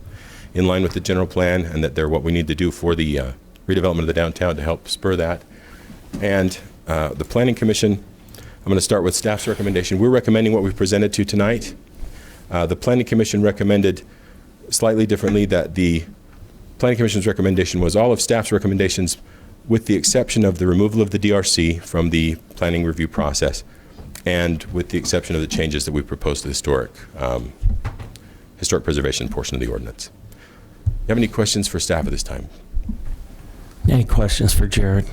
N: in line with the general plan and that they're what we need to do for the redevelopment of the downtown to help spur that. And the Planning Commission, I'm going to start with staff's recommendation. We're recommending what we've presented to tonight. The Planning Commission recommended slightly differently that the Planning Commission's recommendation was all of staff's recommendations with the exception of the removal of the DRC from the planning review process, and with the exception of the changes that we proposed to the historic preservation portion of the ordinance. Do you have any questions for staff at this time?
A: Any questions for Jared?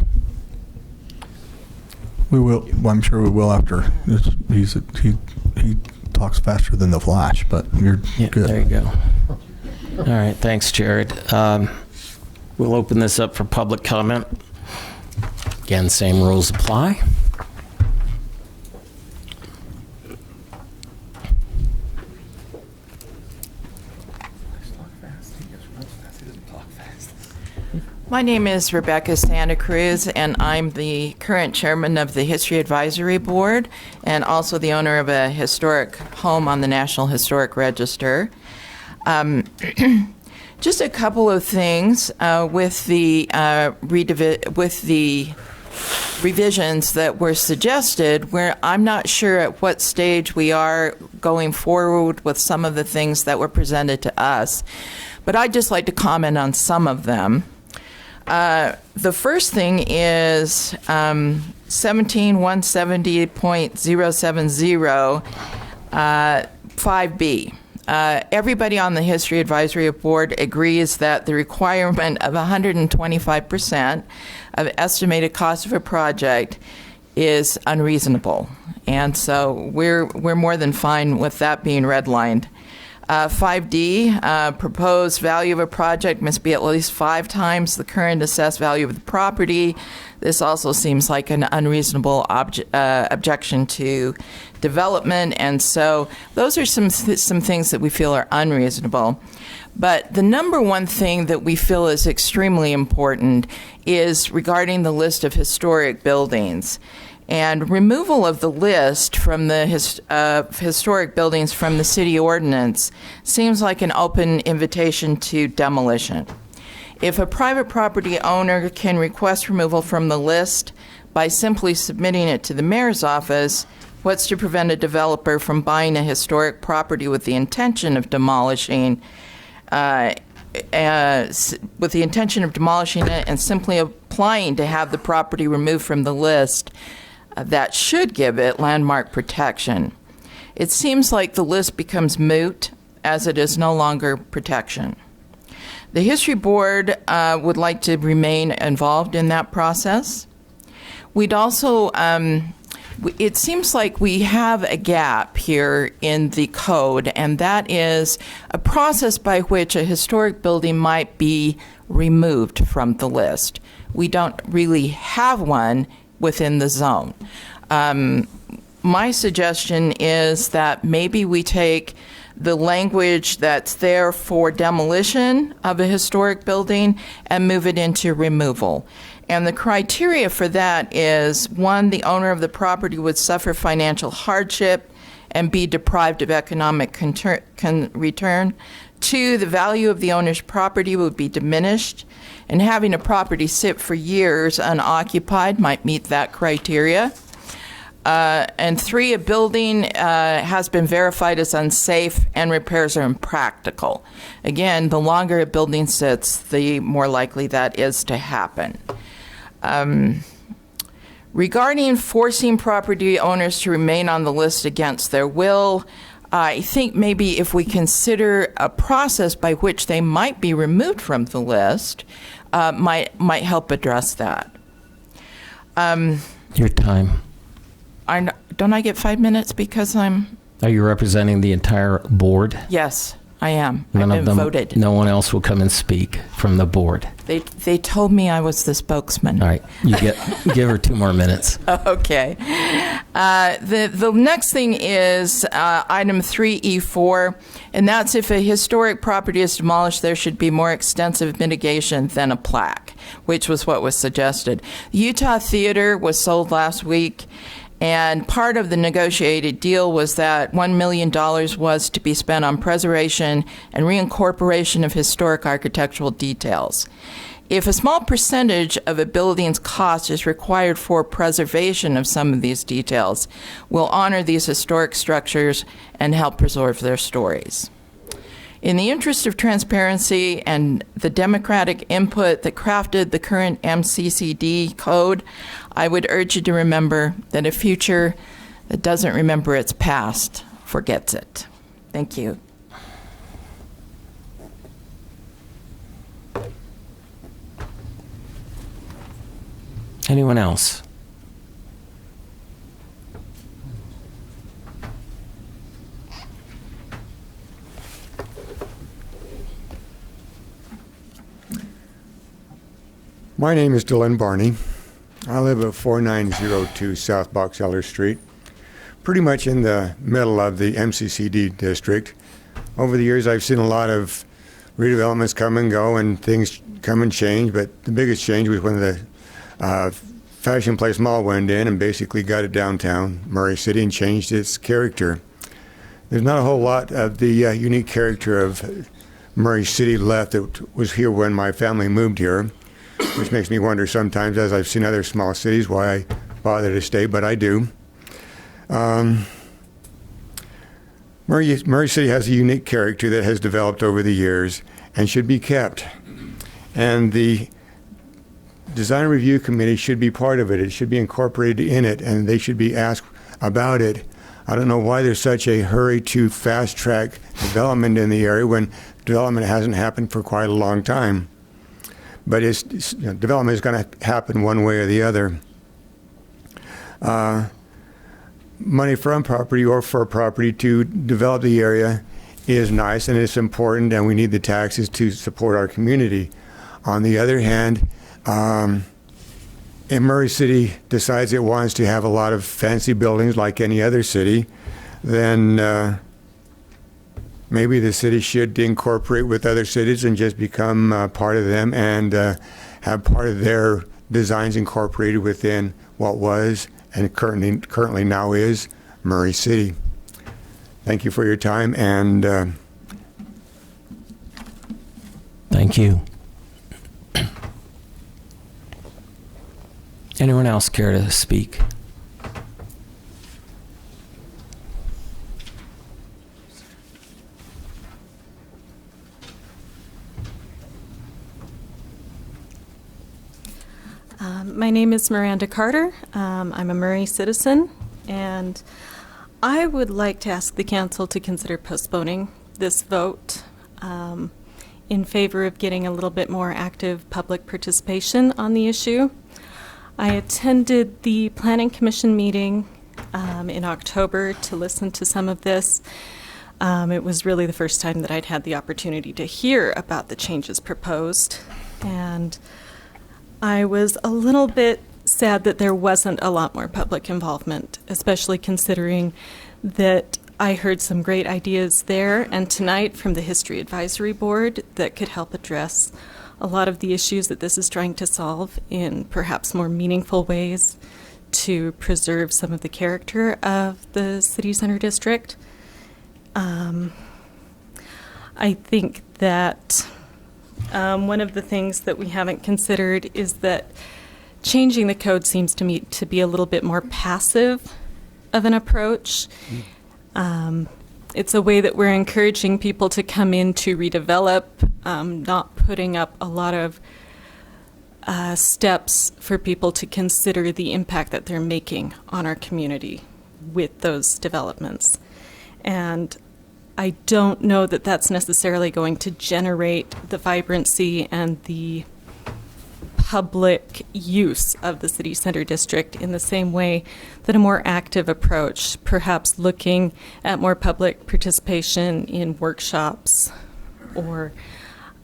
C: We will. Well, I'm sure we will after this. He talks faster than the Flash, but you're good.
A: There you go. All right, thanks, Jared. We'll open this up for public comment. Again, same rules apply.
T: My name is Rebecca Santa Cruz, and I'm the current chairman of the History Advisory Board and also the owner of a historic home on the National Historic Register. Just a couple of things with the revisions that were suggested, where I'm not sure at what stage we are going forward with some of the things that were presented to us. But I'd just like to comment on some of them. The first thing is 17170.070, 5B. Everybody on the History Advisory Board agrees that the requirement of 125% of estimated cost of a project is unreasonable. And so we're more than fine with that being redlined. 5D, proposed value of a project must be at least 5 times the current assessed value of the property. This also seems like an unreasonable objection to development, and so those are some things that we feel are unreasonable. But the number one thing that we feel is extremely important is regarding the list of historic buildings. And removal of the list from the historic buildings from the city ordinance seems like an open invitation to demolition. If a private property owner can request removal from the list by simply submitting it to the mayor's office, what's to prevent a developer from buying a historic property with the intention of demolishing it and simply applying to have the property removed from the list that should give it landmark protection? It seems like the list becomes moot as it is no longer protection. The History Board would like to remain involved in that process. We'd also, it seems like we have a gap here in the code, and that is a process by which a historic building might be removed from the list. We don't really have one within the zone. My suggestion is that maybe we take the language that's there for demolition of a historic building and move it into removal. And the criteria for that is, 1, the owner of the property would suffer financial hardship and be deprived of economic return. 2, the value of the owner's property would be diminished, and having a property sit for years unoccupied might meet that criteria. And 3, a building has been verified as unsafe and repairs are impractical. Again, the longer a building sits, the more likely that is to happen. Regarding forcing property owners to remain on the list against their will, I think maybe if we consider a process by which they might be removed from the list, might help address that.
A: Your time.
T: Don't I get 5 minutes because I'm...
A: Are you representing the entire board?
T: Yes, I am.
A: None
T: I've
A: of
T: been
A: them,
T: voted.
A: No one else will come and speak from the board.
T: They told me I was the spokesman.
A: All right, you give her 2 more minutes.
T: Okay. The next thing is item 3E4, and that's if a historic property is demolished, there should be more extensive mitigation than a plaque, which was what was suggested. The Utah Theater was sold last week, and part of the negotiated deal was that $1 million was to be spent on preservation and reincorporation of historic architectural details. If a small percentage of a building's cost is required for preservation of some of these details, we'll honor these historic structures and help preserve their stories. In the interest of transparency and the democratic input that crafted the current MCCD code, I would urge you to remember that a future that doesn't remember its past forgets it. Thank you.
A: Anyone else?
L: My name is Dylan Barney. I live at 4902 South Box Elder Street, pretty much in the middle of the MCCD district. Over the years, I've seen a lot of redevelopments come and go and things come and change, but the biggest change was when the Fashion Place Mall went in and basically got it downtown Murray City and changed its character. There's not a whole lot of the unique character of Murray City left that was here when my family moved here, which makes me wonder sometimes, as I've seen other small cities, why I bother to stay, but I do. Murray City has a unique character that has developed over the years and should be kept. And the Design Review Committee should be part of it. It should be incorporated in it, and they should be asked about it. I don't know why there's such a hurry to fast-track development in the area when development hasn't happened for quite a long time. But development is going to happen one way or the other. Money from property or for property to develop the area is nice and it's important, and we need the taxes to support our community. On the other hand, if Murray City decides it wants to have a lot of fancy buildings like any other city, then maybe the city should incorporate with other cities and just become part of them and have part of their designs incorporated within what was and currently now is Murray City. Thank you for your time, and
A: thank you. Anyone else care to speak?
U: My name is Miranda Carter. I'm a Murray citizen, and I would like to ask the council to consider postponing this vote in favor of getting a little bit more active public participation on the issue. I attended the Planning Commission meeting in October to listen to some of this. It was really the first time that I'd had the opportunity to hear about the changes proposed, and I was a little bit sad that there wasn't a lot more public involvement, especially considering that I heard some great ideas there and tonight from the History Advisory Board that could help address a lot of the issues that this is trying to solve in perhaps more meaningful ways to preserve some of the character of the city center district. I think that one of the things that we haven't considered is that changing the code seems to me to be a little bit more passive of an approach. It's a way that we're encouraging people to come in to redevelop, not putting up a lot of steps for people to consider the impact that they're making on our community with those developments. And I don't know that that's necessarily going to generate the vibrancy and the public use of the city center district in the same way that a more active approach, perhaps looking at more public participation in workshops or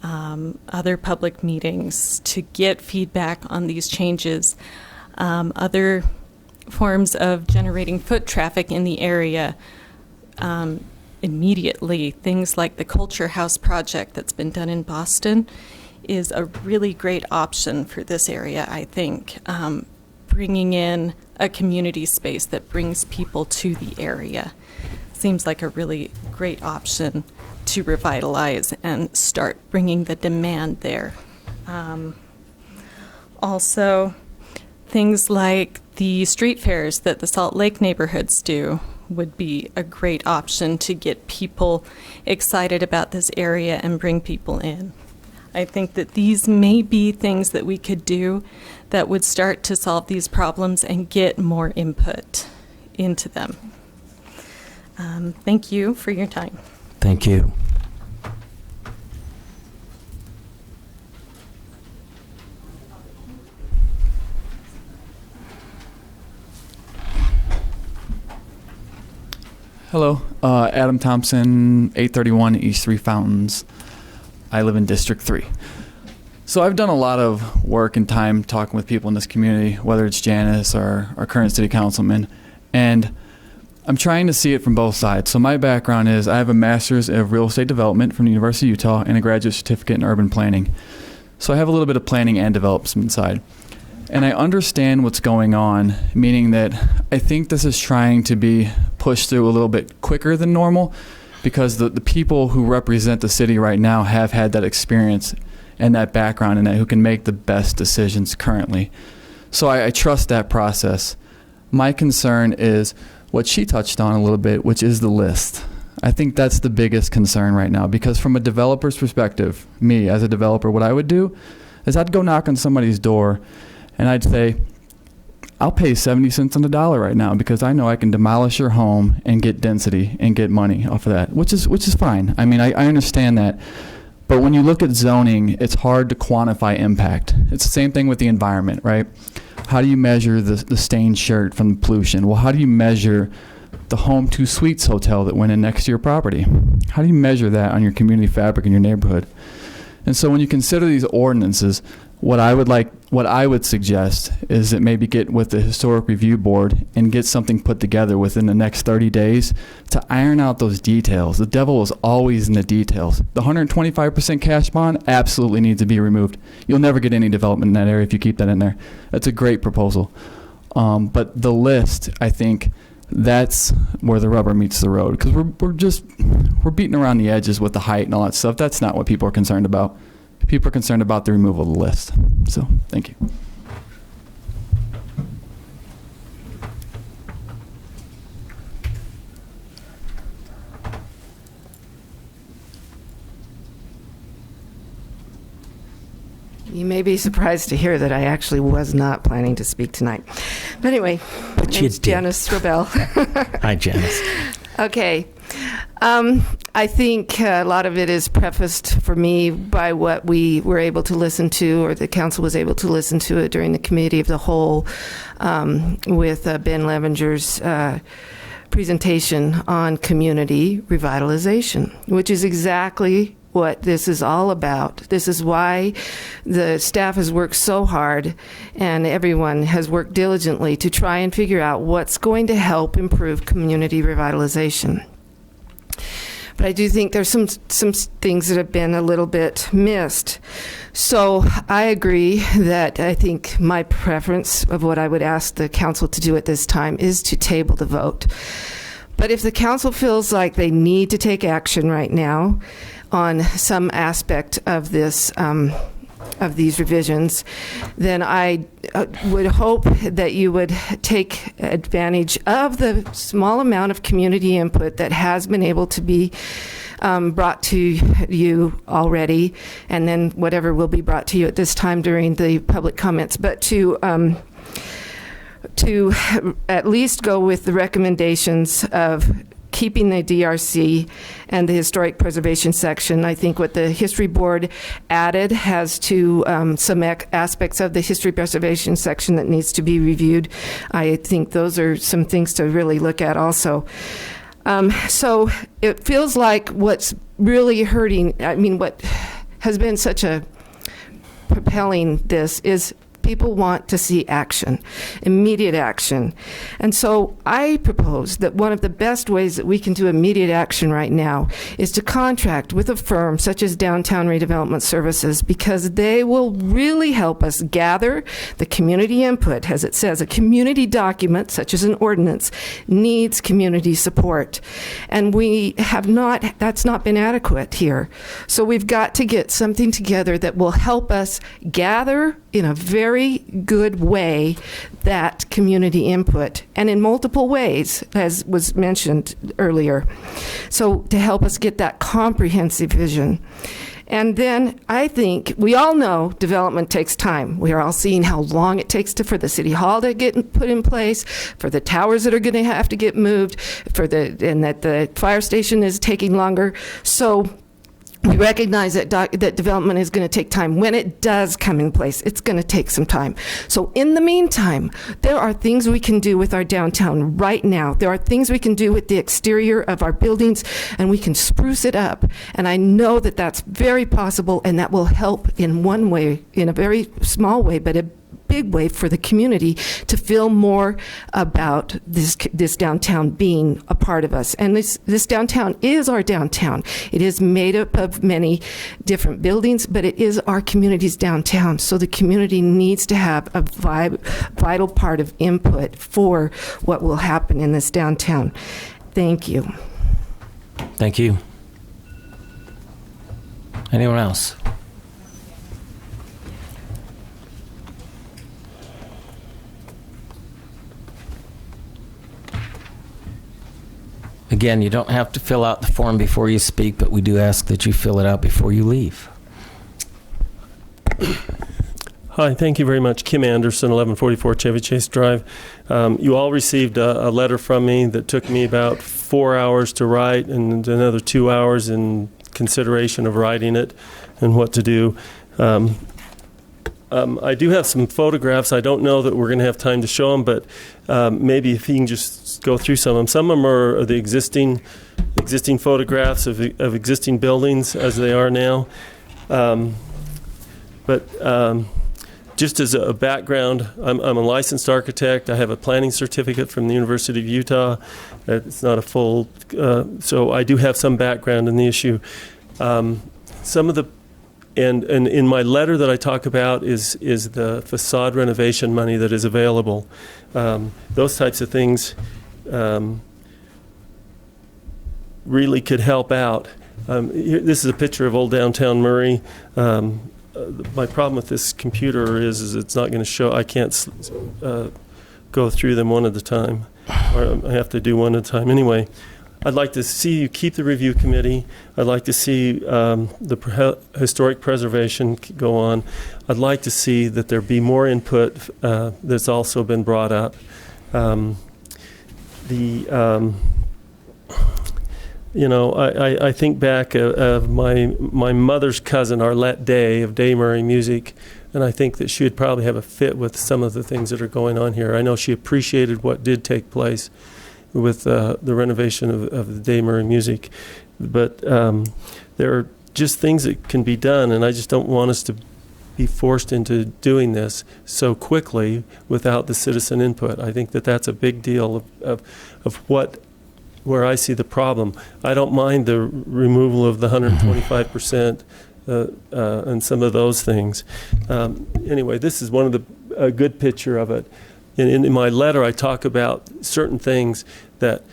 U: other public meetings to get feedback on these changes, other forms of generating foot traffic in the area immediately. Things like the Culture House project that's been done in Boston is a really great option for this area, I think. Bringing in a community space that brings people to the area seems like a really great option to revitalize and start bringing the demand there. Also, things like the street fairs that the Salt Lake neighborhoods do would be a great option to get people excited about this area and bring people in. I think that these may be things that we could do that would start to solve these problems and get more input into them. Thank you for your time.
A: Thank you.
V: Hello, Adam Thompson, 831 East Three Fountains. I live in District 3. So I've done a lot of work and time talking with people in this community, whether it's Janice or our current city councilman, and I'm trying to see it from both sides. So my background is I have a master's of real estate development from the University of Utah and a graduate certificate in urban planning. So I have a little bit of planning and development side. And I understand what's going on, meaning that I think this is trying to be pushed through a little bit quicker than normal. because the people who represent the city right now have had that experience and that background and that who can make the best decisions currently. So I trust that process. My concern is what she touched on a little bit, which is the list. I think that's the biggest concern right now, because from a developer's perspective, me as a developer, what I would do is I'd go knock on somebody's door and I'd say, I'll pay 70 cents on the dollar right now because I know I can demolish your home and get density and get money off of that, which is fine. I mean, I understand that. But when you look at zoning, it's hard to quantify impact. It's the same thing with the environment, right? How do you measure the stained shirt from the pollution? Well, how do you measure the Home 2 Suites hotel that went in next to your property? How do you measure that on your community fabric in your neighborhood? And so when you consider these ordinances, what I would suggest is that maybe get with the Historic Review Board and get something put together within the next 30 days to iron out those details. The devil is always in the details. The 125% cash bond absolutely needs to be removed. You'll never get any development in that area if you keep that in there. That's a great proposal. But the list, I think, that's where the rubber meets the road, because we're beating around the edges with the height and all that stuff. That's not what people are concerned about. People are concerned about the removal of the list. So, thank you.
B: You may be surprised to hear that I actually was not planning to speak tonight. But anyway,
A: but you did.
B: Janice Rebell.
A: Hi, Janice.
B: Okay. I think a lot of it is prefaced for me by what we were able to listen to, or the council was able to listen to it during the committee of the whole, with Ben Levenger's presentation on community revitalization, which is exactly what this is all about. This is why the staff has worked so hard and everyone has worked diligently to try and figure out what's going to help improve community revitalization. But I do think there's some things that have been a little bit missed. So I agree that I think my preference of what I would ask the council to do at this time is to table the vote. But if the council feels like they need to take action right now on some aspect of this, of these revisions, then I would hope that you would take advantage of the small amount of community input that has been able to be brought to you already, and then whatever will be brought to you at this time during the public comments, but to at least go with the recommendations of keeping the DRC and the historic preservation section. I think what the history board added has to some aspects of the history preservation section that needs to be reviewed. I think those are some things to really look at also. So it feels like what's really hurting, I mean, what has been such a propelling this is people want to see action, immediate action. And so I propose that one of the best ways that we can do immediate action right now is to contract with a firm such as Downtown Redevelopment Services, because they will really help us gather the community input. As it says, a community document, such as an ordinance, needs community support. And that's not been adequate here. So we've got to get something together that will help us gather in a very good way that community input, and in multiple ways, as was mentioned earlier. So to help us get that comprehensive vision. And then I think we all know development takes time. We are all seeing how long it takes for the city hall to get put in place, for the towers that are going to have to get moved, and that the fire station is taking longer. So we recognize that that development is going to take time. When it does come in place, it's going to take some time. So in the meantime, there are things we can do with our downtown right now. There are things we can do with the exterior of our buildings, and we can spruce it up. And I know that that's very possible, and that will help in one way, in a very small way, but a big way for the community to feel more about this downtown being a part of us. And this downtown is our downtown. It is made up of many different buildings, but it is our community's downtown. So the community needs to have a vital part of input for what will happen in this downtown. Thank you.
A: Thank you. Anyone else? Again, you don't have to fill out the form before you speak, but we do ask that you fill it out before you leave.
D: Hi, thank you very much. Kim Anderson, 1144 Chevy Chase Drive. You all received a letter from me that took me about 4 hours to write and another 2 hours in consideration of writing it and what to do. I do have some photographs. I don't know that we're going to have time to show them, but maybe if you can just go through some of them. Some of them are the existing photographs of existing buildings as they are now. Just as a background, I'm a licensed architect. I have a planning certificate from the University of Utah. It's not a full, so I do have some background in the issue. Some of the, and in my letter that I talk about is the facade renovation money that is available. Those types of things really could help out. This is a picture of old downtown Murray. My problem with this computer is it's not going to show. I can't go through them one at a time, or I have to do one at a time. Anyway, I'd like to see you keep the review committee. I'd like to see the historic preservation go on. I'd like to see that there be more input that's also been brought up. I think back of my mother's cousin, Arlette Day of Day Murray Music, and I think that she would probably have a fit with some of the things that are going on here. I know she appreciated what did take place with the renovation of the Day Murray Music, but there are just things that can be done, and I just don't want us to be forced into doing this so quickly without the citizen input. I think that that's a big deal of where I see the problem. I don't mind the removal of the 125% and some of those things. Anyway, this is one of a good picture of it. In my letter, I talk about certain things that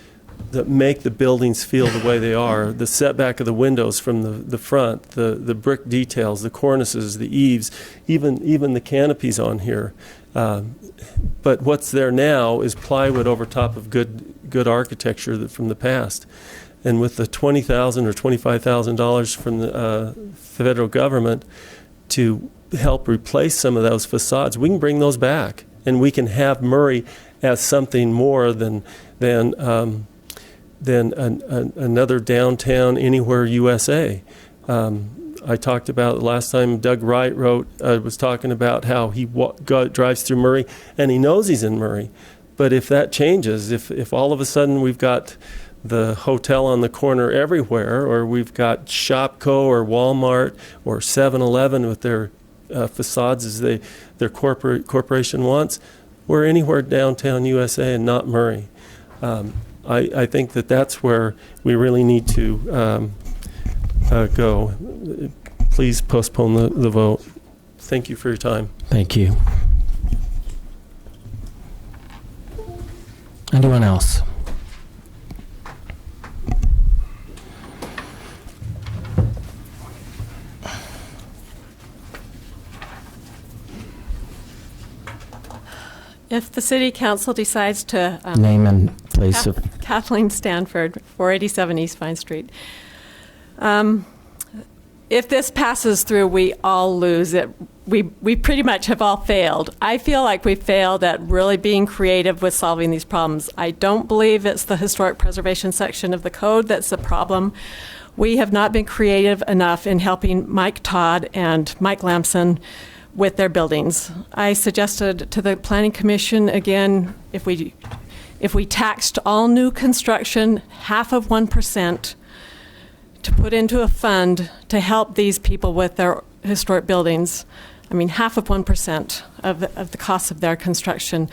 D: make the buildings feel the way they are. The setback of the windows from the front, the brick details, the cornices, the eaves, even the canopies on here. But what's there now is plywood over top of good architecture from the past. And with the $20,000 or $25,000 from the federal government to help replace some of those facades, we can bring those back, and we can have Murray as something more than another downtown anywhere USA. I talked about last time Doug Wright was talking about how he drives through Murray and he knows he's in Murray. But if that changes, if all of a sudden we've got the hotel on the corner everywhere, or we've got Shopko or Walmart or 7-Eleven with their facades as their corporation wants, we're anywhere downtown USA and not Murray. I think that's where we really need to go. Please postpone the vote. Thank you for your time.
A: Thank you. Anyone else?
E: If the city council decides to
A: name and place of
E: Kathleen Stanford, 487 East Vine Street. If this passes through, we all lose it. We pretty much have all failed. I feel like we failed at really being creative with solving these problems. I don't believe it's the historic preservation section of the code that's the problem. We have not been creative enough in helping Mike Todd and Mike Lamson with their buildings. I suggested to the Planning Commission, again, if we taxed all new construction 0.5% to put into a fund to help these people with their historic buildings. I mean, 0.5% of the cost of their construction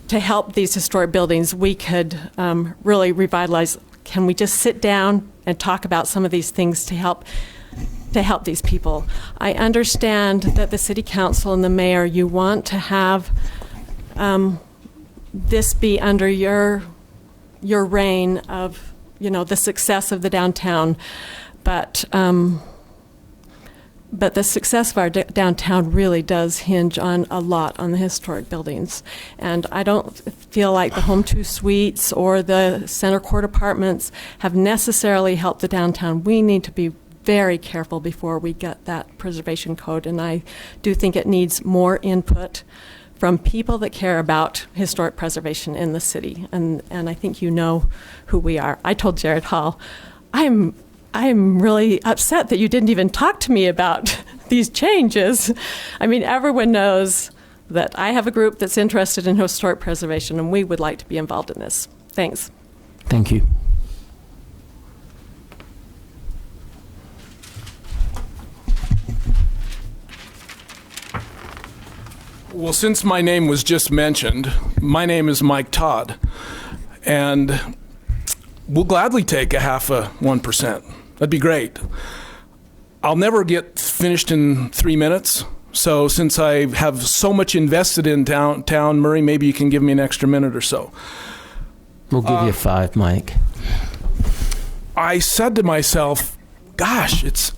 E: to help these historic buildings, we could really revitalize. Can we just sit down and talk about some of these things to help these people? I understand that the city council and the mayor, you want to have this be under your reign of the success of the downtown, but the success of our downtown really does hinge on a lot on the historic buildings. And I don't feel like the Home 2 Suites or the Center Court Apartments have necessarily helped the downtown. We need to be very careful before we get that preservation code, and I do think it needs more input from people that care about historic preservation in the city. And I think you know who we are. I told Jared Hall, I'm really upset that you didn't even talk to me about these changes. I mean, everyone knows that I have a group that's interested in historic preservation, and we would like to be involved in this. Thanks.
A: Thank you.
F: Well, since my name was just mentioned, my name is Mike Todd, and we'll gladly take a 1%. That'd be great. I'll never get finished in 3 minutes, so since I have so much invested in downtown Murray, maybe you can give me an extra minute or so.
A: We'll give you 5, Mike.
F: I said to myself, gosh, it's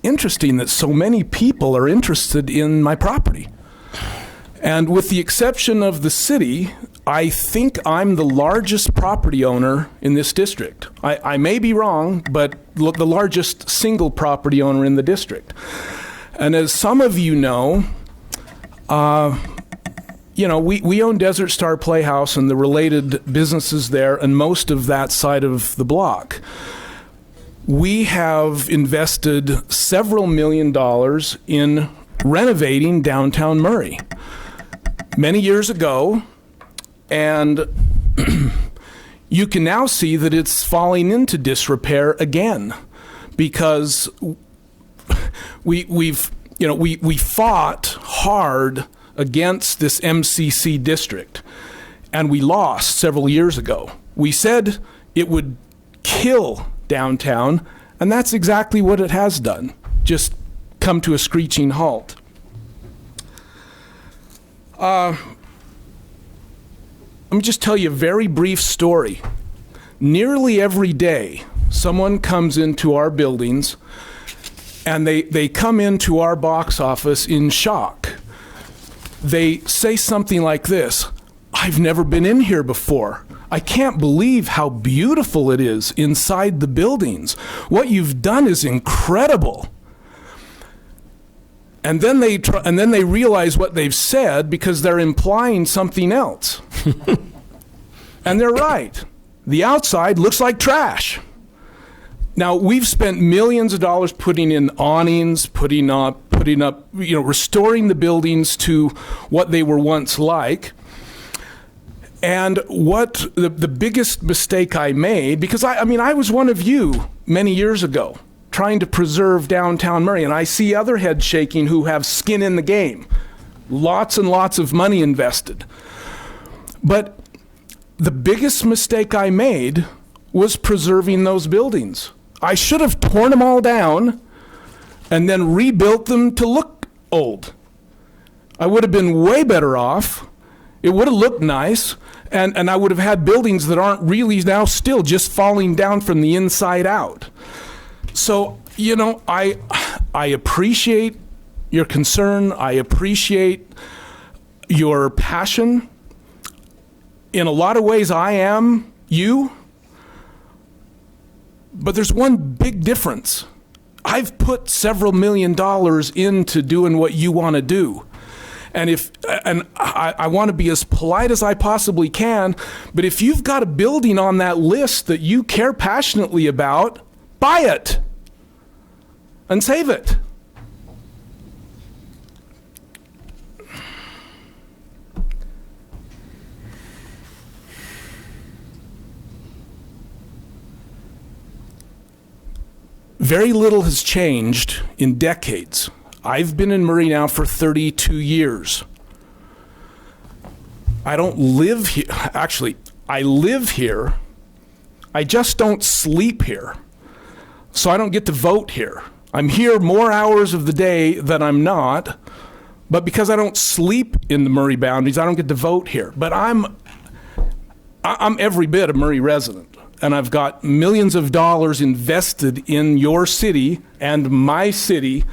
F: interesting that so many people are interested in my property. And with the exception of the city, I think I'm the largest property owner in this district. I may be wrong, but the largest single property owner in the district. And as some of you know, we own Desert Star Playhouse and the related businesses there and most of that side of the block. We have invested several $million in renovating downtown Murray many years ago, and you can now see that it's falling into disrepair again because we fought hard against this MCC district, and we lost several years ago. We said it would kill downtown, and that's exactly what it has done, just come to a screeching halt. Let me just tell you a very brief story. Nearly every day, someone comes into our buildings and they come into our box office in shock. They say something like this: "I've never been in here before. I can't believe how beautiful it is inside the buildings. What you've done is incredible." And then they realize what they've said because they're implying something else. And they're right. The outside looks like trash. Now, we've spent millions of dollars putting in awnings, putting up, restoring the buildings to what they were once like. And what the biggest mistake I made, because I was one of you many years ago, trying to preserve downtown Murray, and I see other heads shaking who have skin in the game, lots and lots of money invested. But the biggest mistake I made was preserving those buildings. I should have torn them all down and then rebuilt them to look old. I would have been way better off. It would have looked nice, and I would have had buildings that aren't really now still just falling down from the inside out. So, I appreciate your concern. I appreciate your passion. In a lot of ways, I am you. But there's one big difference. I've put several $1 million into doing what you want to do. And I want to be as polite as I possibly can, but if you've got a building on that list that you care passionately about, buy it and save it. Very little has changed in decades. I've been in Murray now for 32 years. I don't live here. Actually, I live here. I just don't sleep here. So I don't get to vote here. I'm here more hours of the day than I'm not, but because I don't sleep in the Murray boundaries, I don't get to vote here. But I'm every bit a Murray resident. and I've got millions of dollars invested in your city and my city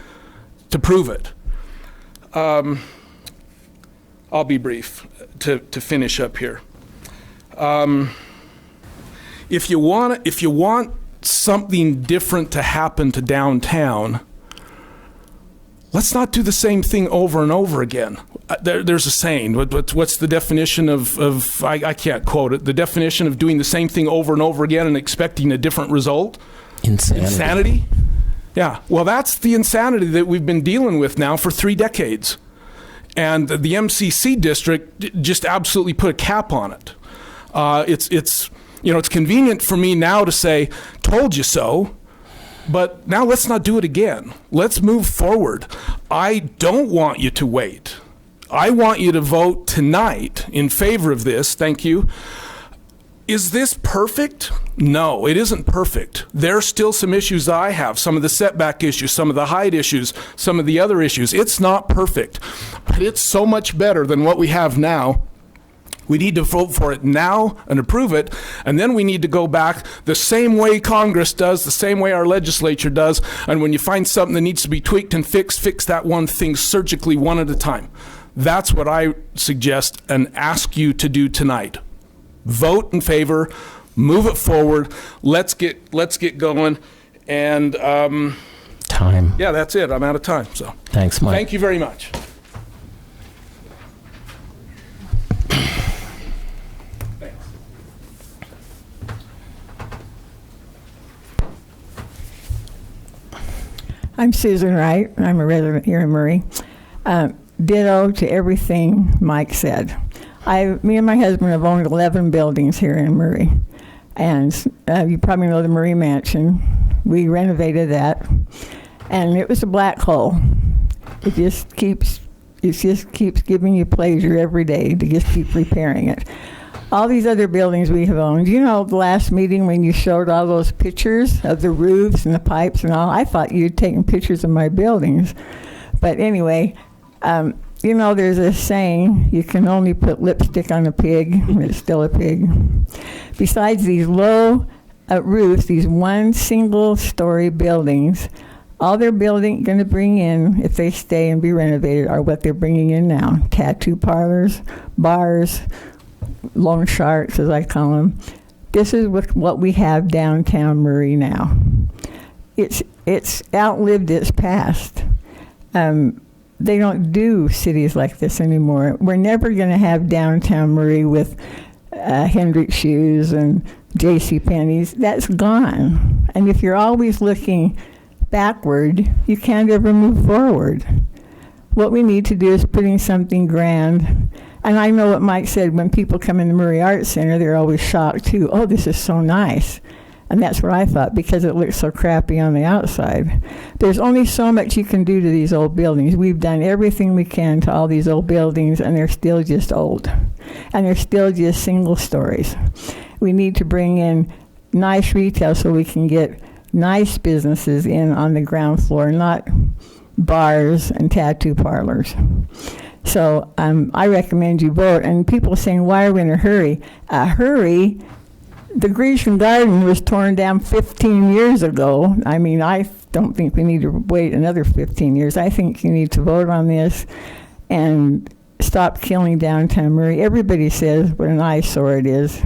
F: to prove it. I'll be brief to finish up here. If you want something different to happen to downtown, let's not do the same thing over and over again. There's a saying. What's the definition of I can't quote it. The definition of doing the same thing over and over again and expecting a different result? Insanity? Yeah. Well, that's the insanity that we've been dealing with now for 3 decades. And the MCC district just absolutely put a cap on it. It's convenient for me now to say, told you so. But now let's not do it again. Let's move forward. I don't want you to wait. I want you to vote tonight in favor of this. Thank you. Is this perfect? No, it isn't perfect. There are still some issues that I have, some of the setback issues, some of the height issues, some of the other issues. It's not perfect, but it's so much better than what we have now. We need to vote for it now and approve it, and then we need to go back the same way Congress does, the same way our legislature does, and when you find something that needs to be tweaked and fixed, fix that one thing surgically one at a time. That's what I suggest and ask you to do tonight. Vote in favor, move it forward, let's get going, and
A: time.
F: Yeah, that's it. I'm out of time. So
A: thanks, Mike.
F: Thank you very much.
I: I'm Susan Wright. I'm a resident here in Murray. Ditto to everything Mike said. Me and my husband have owned 11 buildings here in Murray. And you probably know the Murray Mansion. We renovated that. And it was a black hole. It just keeps giving you pleasure every day to just keep repairing it. All these other buildings we have owned, the last meeting when you showed all those pictures of the roofs and the pipes and all, I thought you'd taken pictures of my buildings. But anyway, there's a saying, you can only put lipstick on a pig, and it's still a pig. Besides these low roofs, these one single story buildings, all they're going to bring in, if they stay and be renovated, are what they're bringing in now. Tattoo parlors, bars, loan sharks, as I call them. This is what we have downtown Murray now. It's outlived its past. They don't do cities like this anymore. We're never going to have downtown Murray with Hendrick Shoes and J.C. Penney's. That's gone. And if you're always looking backward, you can't ever move forward. What we need to do is putting something grand. And I know what Mike said, when people come in the Murray Arts Center, they're always shocked too. Oh, this is so nice. And that's what I thought, because it looks so crappy on the outside. There's only so much you can do to these old buildings. We've done everything we can to all these old buildings, and they're still just old. And they're still just single stories. We need to bring in nice retail so we can get nice businesses in on the ground floor, not bars and tattoo parlors. So I recommend you vote. And people are saying, why are we in a hurry? The Grecian Garden was torn down 15 years ago. I mean, I don't think we need to wait another 15 years. I think you need to vote on this and stop killing downtown Murray. Everybody says what an eyesore it is,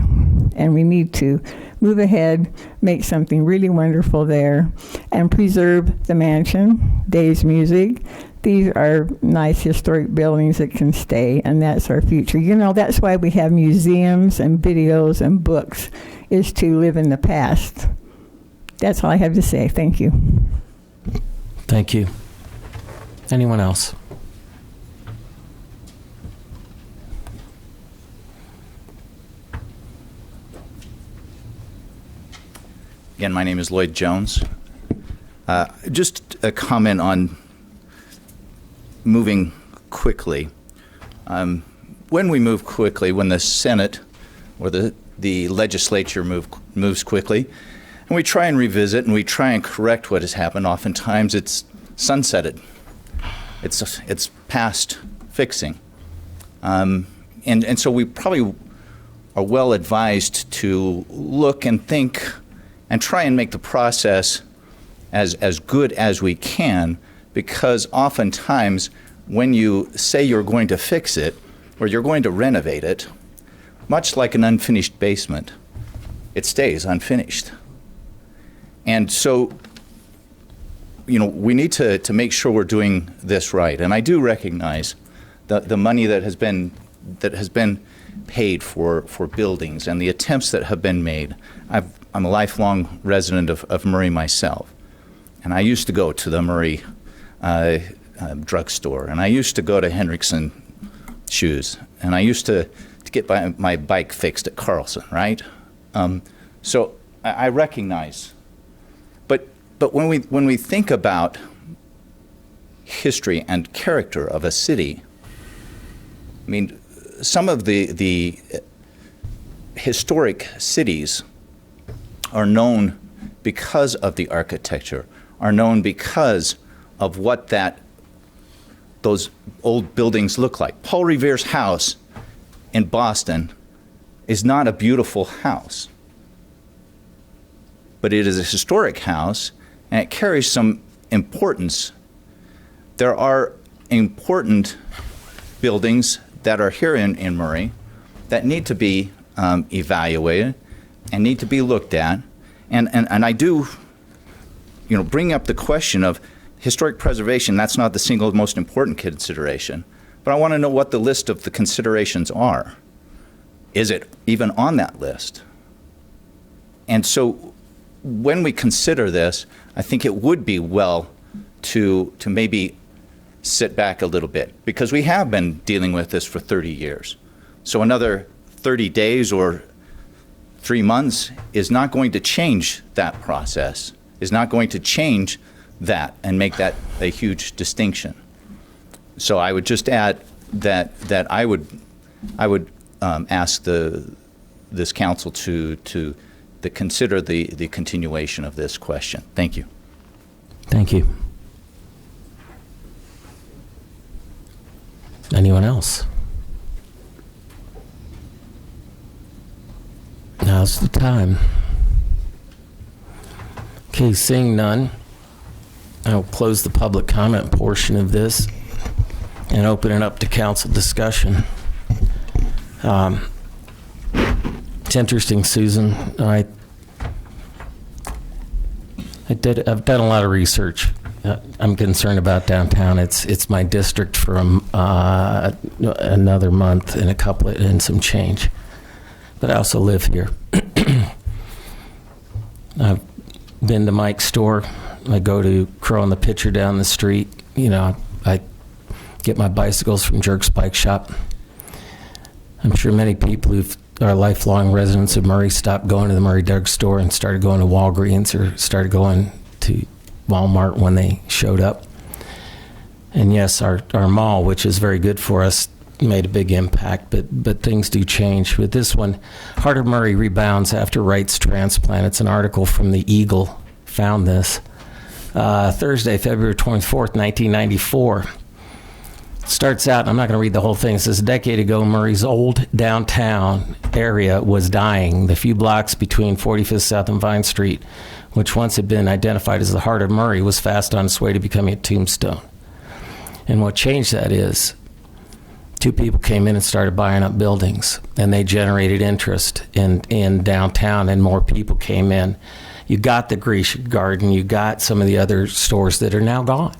I: and we need to move ahead, make something really wonderful there, and preserve the mansion, Dave's Music. These are nice historic buildings that can stay, and that's our future. That's why we have museums and videos and books, is to live in the past. That's all I have to say. Thank you.
A: Thank you. Anyone else?
R: Again, my name is Lloyd Jones. Just a comment on moving quickly. When we move quickly, when the Senate or the legislature moves quickly, and we try and revisit and we try and correct what has happened, oftentimes it's sunsetted. It's past fixing. And so we probably well advised to look and think and try and make the process as good as we can, because oftentimes when you say you're going to fix it or you're going to renovate it, much like an unfinished basement, it stays unfinished. And so, we need to make sure we're doing this right. And I do recognize the money that has been paid for buildings and the attempts that have been made. I'm a lifelong resident of Murray myself, and I used to go to the Murray drugstore, and I used to go to Hendrickson Shoes, and I used to get my bike fixed at Carlson, right? So I recognize, but when we think about history and character of a city, I mean, some of the historic cities are known because of the architecture, are known because of what those old buildings look like. Paul Revere's house in Boston is not a beautiful house, but it is a historic house, and it carries some importance. There are important buildings that are here in Murray that need to be evaluated and need to be looked at. And I do, bring up the question of historic preservation. That's not the single most important consideration. But I want to know what the list of the considerations are. Is it even on that list? And so when we consider this, I think it would be well to maybe sit back a little bit, because we have been dealing with this for 30 years. So another 30 days or 3 months is not going to change that process, is not going to change that and make that a huge distinction. So I would just add that I would ask this council to consider the continuation of this question. Thank you.
A: Thank you. Anyone else? Now's the time. Okay, seeing none, I'll close the public comment portion of this and open it up to council discussion. It's interesting, Susan. I've done a lot of research. I'm concerned about downtown. It's my district for another month and some change. But I also live here. I've been to Mike's store. I go to Crow on the Pitcher down the street. I get my bicycles from Jerk's Bike Shop. I'm sure many people who are lifelong residents of Murray stopped going to the Murray Drug Store and started going to Walgreens or started going to Walmart when they showed up. And yes, our mall, which is very good for us, made a big impact, but things do change. With this one, Heart of Murray rebounds after Wright's transplant. It's an article from the Eagle, found this. Thursday, February 24th, 1994. Starts out, I'm not going to read the whole thing. It says, a decade ago, Murray's old downtown area was dying. The few blocks between 45th South and Vine Street, which once had been identified as the heart of Murray, was fast on its way to becoming a tombstone. And what changed that is two people came in and started buying up buildings, and they generated interest in downtown, and more people came in. You got the Grecian Garden, you got some of the other stores that are now gone.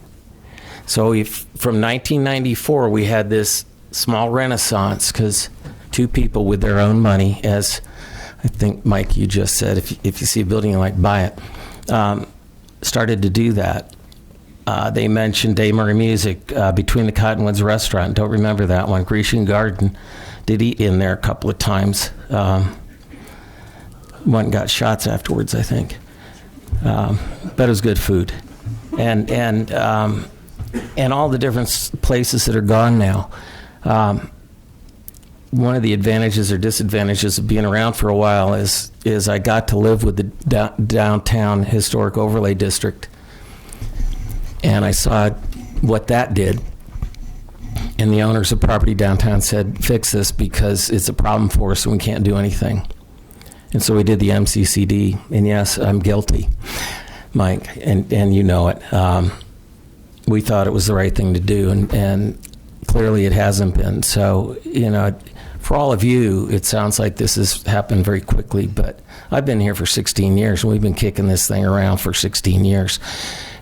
A: So from 1994, we had this small renaissance because two people with their own money, as I think, Mike, you just said, if you see a building you like, buy it, started to do that. They mentioned Day Murray Music between the Cottonwoods Restaurant. Don't remember that one. Grecian Garden did eat in there a couple of times. One got shots afterwards, I think. But it was good food. And all the different places that are gone now. One of the advantages or disadvantages of being around for a while is I got to live with the downtown historic overlay district, and I saw what that did. And the owners of property downtown said, fix this because it's a problem for us and we can't do anything. And so we did the MCCD. And yes, I'm guilty, Mike, and you know it. We thought it was the right thing to do, and clearly it hasn't been. So, you know, for all of you, it sounds like this has happened very quickly, but I've been here for 16 years, and we've been kicking this thing around for 16 years.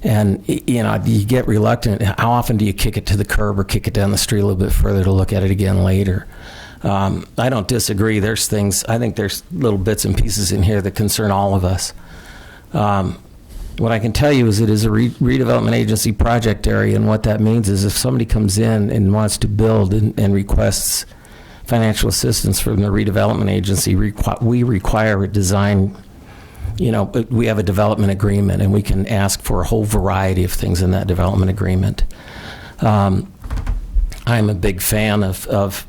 A: And, you know, you get reluctant. How often do you kick it to the curb or kick it down the street a little bit further to look at it again later? I don't disagree. There's things, I think there's little bits and pieces in here that concern all of us. What I can tell you is it is a redevelopment agency project area, and what that means is if somebody comes in and wants to build and requests financial assistance from the redevelopment agency, we require a design. You know, we have a development agreement, and we can ask for a whole variety of things in that development agreement. I'm a big fan of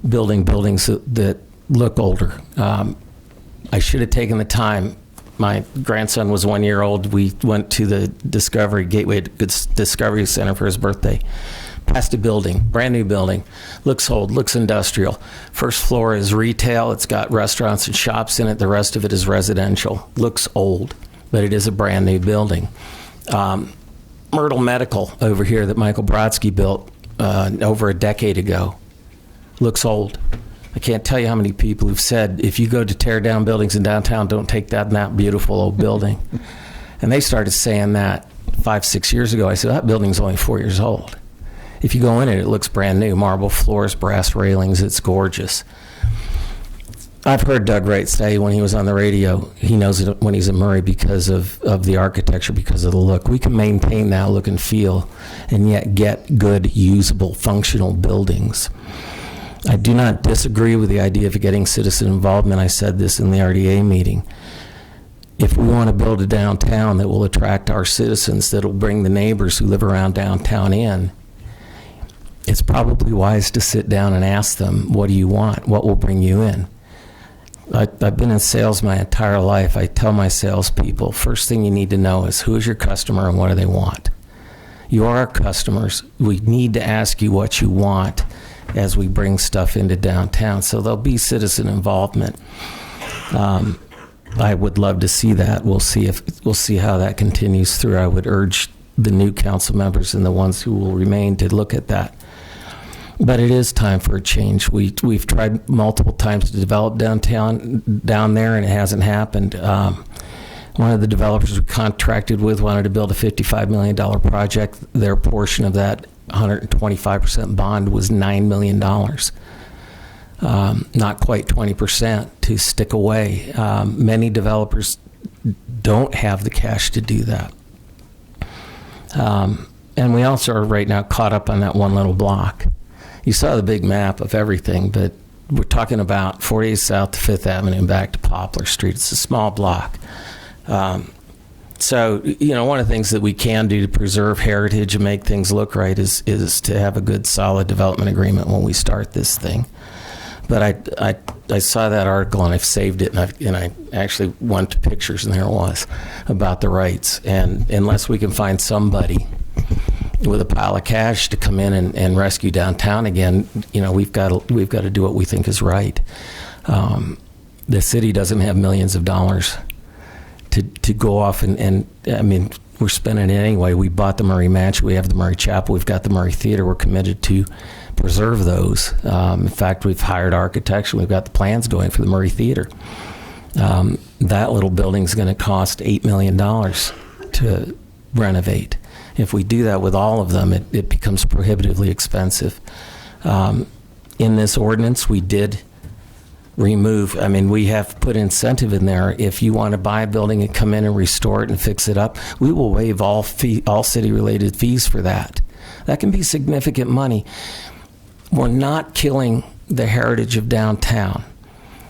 A: building buildings that look older. I should have taken the time. My grandson was 1 year old. We went to the Gateway Discovery Center for his birthday. Passed a building, brand new building, looks old, looks industrial. First floor is retail. It's got restaurants and shops in it. The rest of it is residential. Looks old, but it is a brand new building. Myrtle Medical over here that Michael Brodsky built over a decade ago. Looks old. I can't tell you how many people who've said, if you go to tear down buildings in downtown, don't take that beautiful old building. And they started saying that 5-6 years ago. I said, that building's only 4 years old. If you go in it, it looks brand new. Marble floors, brass railings, it's gorgeous. I've heard Doug Wright say when he was on the radio, he knows it when he's in Murray because of the architecture, because of the look. We can maintain that look and feel and yet get good, usable, functional buildings. I do not disagree with the idea of getting citizen involvement. I said this in the RDA meeting. If we want to build a downtown that will attract our citizens, that will bring the neighbors who live around downtown in, it's probably wise to sit down and ask them, what do you want? What will bring you in? I've been in sales my entire life. I tell my salespeople, first thing you need to know is who is your customer and what do they want? You are our customers. We need to ask you what you want as we bring stuff into downtown. So there'll be citizen involvement. I would love to see that. We'll see how that continues through. I would urge the new council members and the ones who will remain to look at that. But it is time for a change. We've tried multiple times to develop down there, and it hasn't happened. One of the developers we contracted with wanted to build a $55 million project. Their portion of that 125% bond was $9 million. Not quite 20% to stick away. Many developers don't have the cash to do that. And we also are right now caught up on that one little block. You saw the big map of everything, but we're talking about 48 South to 5th Avenue and back to Poplar Street. It's a small block. So, you know, one of the things that we can do to preserve heritage and make things look right is to have a good, solid development agreement when we start this thing. But I saw that article and I've saved it, and I actually went to pictures, and there it was about the rights. And unless we can find somebody with a pile of cash to come in and rescue downtown again, you know, we've got to do what we think is right. The city doesn't have millions of dollars to go off and I mean, we're spending it anyway. We bought the Murray Mansion, we have the Murray Chapel, we've got the Murray Theater. We're committed to preserve those. In fact, we've hired architects, and we've got the plans going for the Murray Theater. That little building's going to cost $8 million to renovate. If we do that with all of them, it becomes prohibitively expensive. In this ordinance, we did remove, I mean, we have put incentive in there. If you want to buy a building and come in and restore it and fix it up, we will waive all city-related fees for that. That can be significant money. We're not killing the heritage of downtown.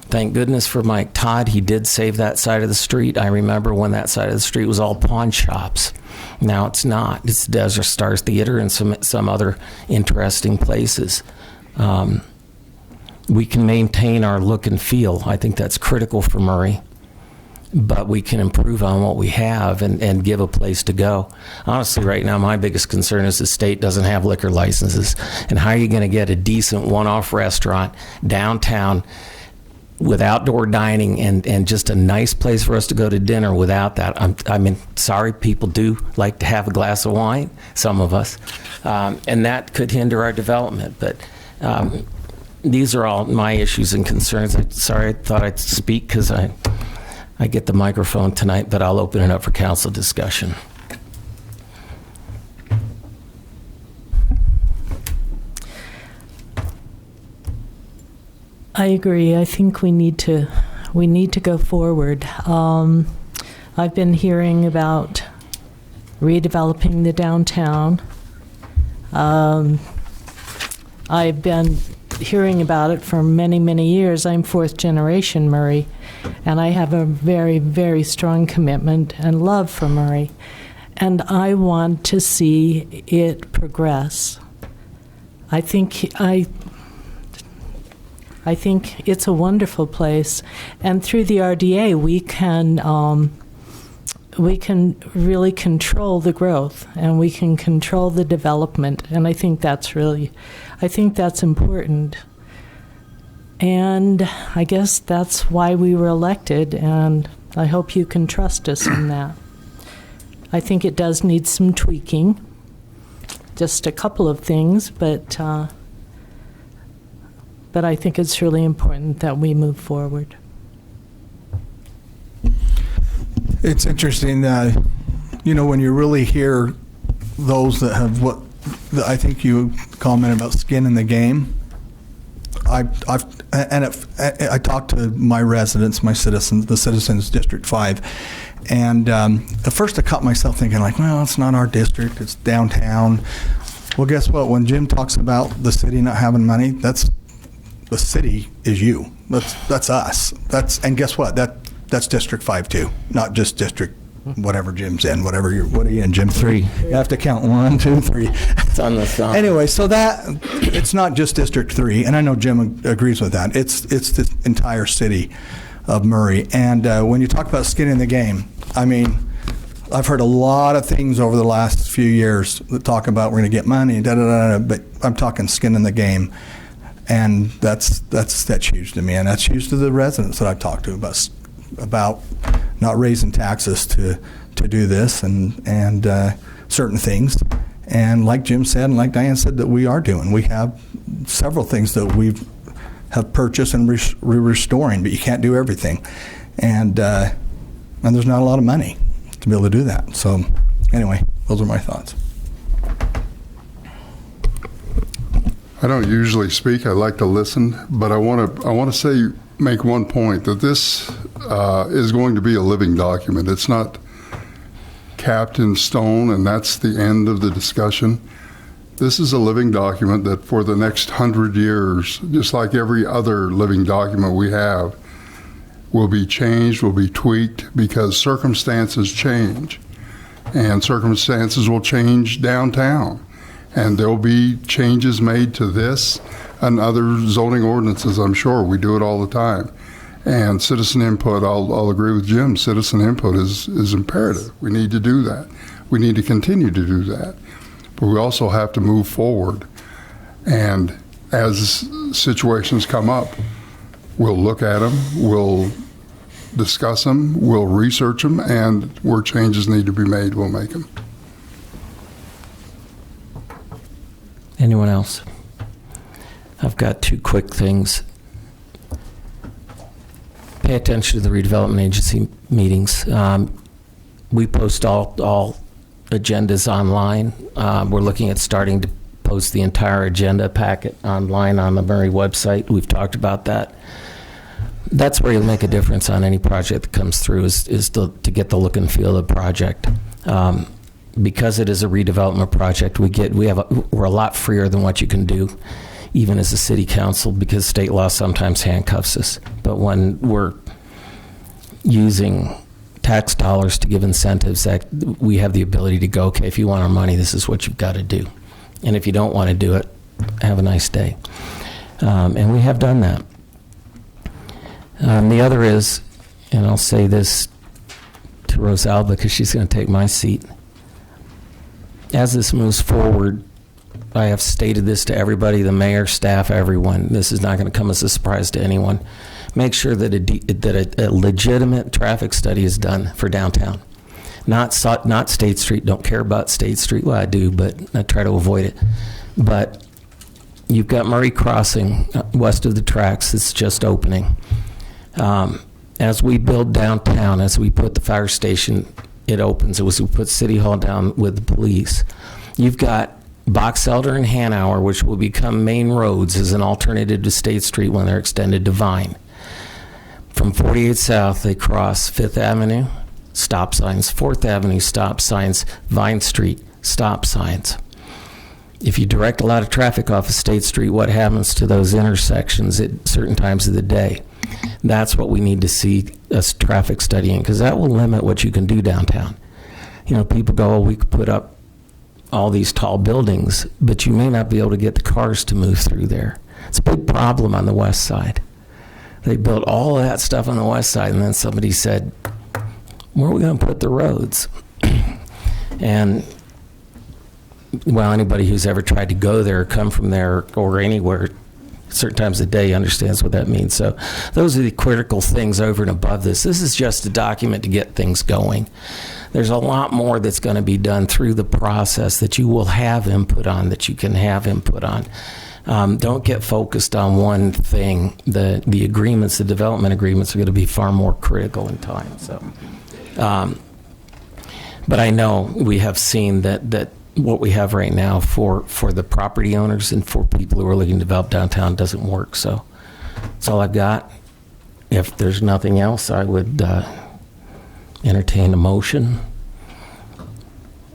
A: Thank goodness for Mike Todd. He did save that side of the street. I remember when that side of the street was all pawn shops. Now it's not. It's Desert Stars Theater and some other interesting places. We can maintain our look and feel. I think that's critical for Murray. but we can improve on what we have and give a place to go. Honestly, right now, my biggest concern is the state doesn't have liquor licenses. And how are you going to get a decent one-off restaurant downtown with outdoor dining and just a nice place for us to go to dinner without that? I mean, sorry, people do like to have a glass of wine, some of us, and that could hinder our development. But these are all my issues and concerns. Sorry, I thought I'd speak because I get the microphone tonight, but I'll open it up for council discussion.
M: I agree. I think we need to go forward. I've been hearing about redeveloping the downtown. I've been hearing about it for many, many years. I'm fourth generation Murray, and I have a very, very strong commitment and love for Murray, and I want to see it progress. I think it's a wonderful place, and through the RDA we can really control the growth, and we can control the development, and I think that's important. And I guess that's why we were elected, and I hope you can trust us in that. I think it does need some tweaking, just a couple of things, but I think it's really important that we move forward.
C: It's interesting that, when you really hear those that have I think you commented about skin in the game. I talked to my residents, my citizens, the citizens District 5, and at first I caught myself thinking well, it's not our district, it's downtown. Well, guess what? When Jim talks about the city not having money, the city is you. That's us. And guess what? That's District 5 too, not just District whatever Jim's in, what are you in, Jim? 3. You have to count 1, 2, 3.
A: It's on the side.
C: Anyway, so that it's not just District 3, and I know Jim agrees with that. It's the entire city of Murray. And when you talk about skin in the game, I mean, I've heard a lot of things over the last few years that talk about we're going to get money, but I'm talking skin in the game. And that's huge to me, and that's huge to the residents that I've talked to about not raising taxes to do this and certain things. And like Jim said, and like Diane said, that we are doing. We have several things that we have purchased and we're restoring, but you can't do everything. And there's not a lot of money to be able to do that. So anyway, those are my thoughts.
O: I don't usually speak. I like to listen, but I want to make one point that this is going to be a living document. It's not capped in stone, and that's the end of the discussion. This is a living document that for the next 100 years, just like every other living document we have, will be changed, will be tweaked, because circumstances change, and circumstances will change downtown. And there'll be changes made to this and other zoning ordinances, I'm sure. We do it all the time. And citizen input, I'll agree with Jim, citizen input is imperative. We need to do that. We need to continue to do that. But we also have to move forward. And as situations come up, we'll look at them, we'll discuss them, we'll research them, and where changes need to be made, we'll make them.
A: Anyone else? I've got 2 quick things. Pay attention to the redevelopment agency meetings. We post all agendas online. We're looking at starting to post the entire agenda packet online on the Murray website. We've talked about that. That's where you'll make a difference on any project that comes through is to get the look and feel of the project. Because it is a redevelopment project, we're a lot freer than what you can do, even as a city council, because state law sometimes handcuffs us. But when we're using tax dollars to give incentives, that we have the ability to go, okay, if you want our money, this is what you've got to do. And if you don't want to do it, have a nice day. And we have done that. The other is, and I'll say this to Rosalba because she's going to take my seat. As this moves forward, I have stated this to everybody, the mayor, staff, everyone. This is not going to come as a surprise to anyone. Make sure that a legitimate traffic study is done for downtown. Not State Street. Don't care about State Street. Well, I do, but I try to avoid it. But you've got Murray Crossing west of the tracks that's just opening. As we build downtown, as we put the fire station, it opens. As we put City Hall down with the police. You've got Box Elder and Hanauer, which will become main roads as an alternative to State Street when they're extended to Vine. From 48 South, they cross 5th Avenue, stop signs, 4th Avenue, stop signs, Vine Street, stop signs. If you direct a lot of traffic off of State Street, what happens to those intersections at certain times of the day? That's what we need to see us traffic studying, because that will limit what you can do downtown. You know, people go, oh, we could put up all these tall buildings, but you may not be able to get the cars to move through there. It's a big problem on the west side. They built all of that stuff on the west side, and then somebody said, where are we going to put the roads? And, well, anybody who's ever tried to go there, come from there, or anywhere, certain times of the day understands what that means. So those are the critical things over and above this. This is just a document to get things going. There's a lot more that's going to be done through the process that you will have input on, that you can have input on. Don't get focused on one thing. The agreements, the development agreements, are going to be far more critical in time. So, but I know we have seen that what we have right now for the property owners and for people who are looking to develop downtown doesn't work. So that's all I've got. If there's nothing else, I would entertain a motion